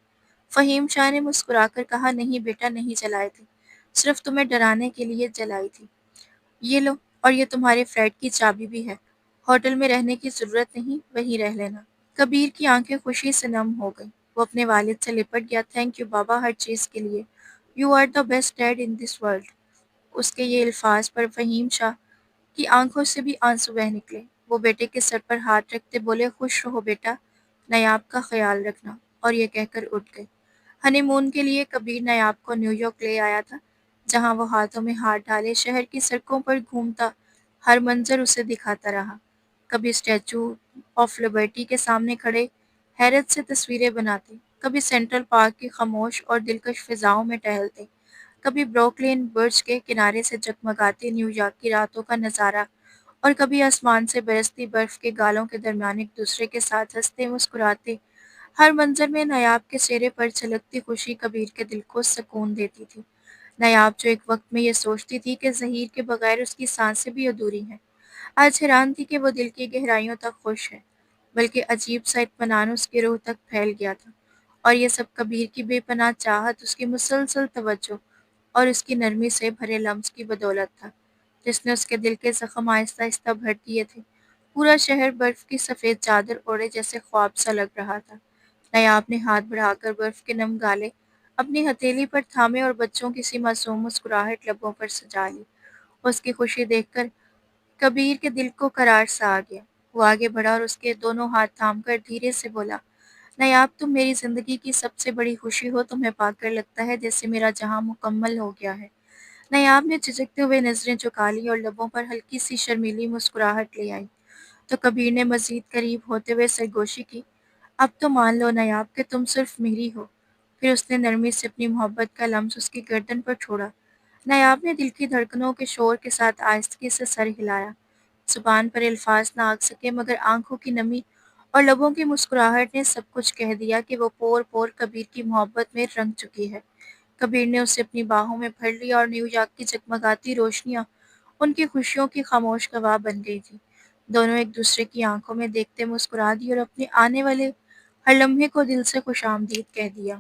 فہیم شاہ نے مسکرا کر کہا، نہیں بیٹا، نہیں جلائے تھے، صرف تمہیں ڈرانے کے لیے جلائی تھی۔ یہ لو، اور یہ تمہارے فلیٹ کی چابی بھی ہے، ہوٹل میں رہنے کی ضرورت نہیں، وہیں رہ لینا۔ کبیر کی آنکھیں خوشی سے نم ہو گئیں۔ وہ اپنے والد سے لپٹ گیا۔ تھینک یو بابا، ہر چیز کے لیے، you are the best dad in this world. اس کے یہ الفاظ پر فہیم شاہ کی آنکھوں سے بھی آنسو بہہ نکلے۔ وہ بیٹے کے سر پر ہاتھ رکھتے بولے، خوش رہو بیٹا، نیاب کا خیال رکھنا، اور یہ کہہ کر اٹھ گئے۔ ہنی مون کے لیے کبیر نیاب کو نیو یارک لے آیا تھا، جہاں وہ ہاتھوں میں ہاتھ ڈالے شہر کی سڑکوں پر گھومتا ہر منظر اسے دکھاتا رہا۔ کبھی اسٹیچو آف لبرٹی کے سامنے کھڑے حیرت سے تصویریں بناتے، کبھی سینٹرل پارک کی خاموش اور دلکش فضاؤں میں ٹہلتے، کبھی بروکلین برج کے کنارے سے جگمگاتی نیو یارک کی راتوں کا نظارہ، اور کبھی آسمان سے برستی برف کے گالوں کے درمیان ایک دوسرے کے ساتھ ہنستے مسکراتے۔ ہر منظر میں نیاب کے چہرے پر جھلکتی خوشی کبیر کے دل کو سکون دیتی تھی۔ نیاب جو ایک وقت میں یہ سوچتی تھی کہ ظہیر کے بغیر اس کی سانسیں بھی ادھوری ہیں، آج حیران تھی کہ وہ دل کی گہرائیوں تک خوش ہے، بلکہ عجیب سا اطمینان اس کی روح تک پھیل گیا تھا، اور یہ سب کبیر کی بے پناہ چاہت، اس کی مسلسل توجہ اور اس کی نرمی سے بھرے لمس کی بدولت تھا، جس نے اس کے دل کے زخم آہستہ آہستہ بھر دیے تھے۔ پورا شہر برف کی سفید چادر اوڑھے جیسے خواب سا لگ رہا تھا۔ نیاب نے ہاتھ بڑھا کر برف کے نم گالے اپنی ہتھیلی پر تھامے اور بچوں کی سی معصوم مسکراہٹ لبوں پر سجا لی۔ اس کی خوشی دیکھ کر کبیر کے دل کو قرار سا آ گیا۔ وہ آگے بڑھا اور اس کے دونوں ہاتھ تھام کر دھیرے سے بولا، نیاب، تم میری زندگی کی سب سے بڑی خوشی ہو، تمہیں پا کر لگتا ہے جیسے میرا جہاں مکمل ہو گیا ہے۔ نیاب نے جھجکتے ہوئے نظریں جھکا لی اور لبوں پر ہلکی سی شرمیلی مسکراہٹ لے آئی، تو کبیر نے مزید قریب ہوتے ہوئے سرگوشی کی، اب تو مان لو نیاب کہ تم صرف میری ہو۔ پھر اس نے نرمی سے اپنی محبت کا لمس اس کی گردن پر چھوڑا۔ نیاب نے دل کی دھڑکنوں کے شور کے ساتھ آہستگی سے سر ہلایا۔ زبان پر الفاظ نہ آ سکے، مگر آنکھوں کی نمی اور لبوں کی مسکراہٹ نے سب کچھ کہہ دیا کہ وہ پور پور کبیر کی محبت میں رنگ چکی ہے۔ کبیر نے اسے اپنی باہوں میں پھڑ لیا اور نیو یارک کی جگمگاتی روشنیاں ان کی خوشیوں کی خاموش گواہ بن گئی تھی۔ دونوں ایک دوسرے کی آنکھوں میں دیکھتے مسکرا دی اور اپنے آنے والے ہر لمحے کو دل سے خوش آمدید کہہ دیا۔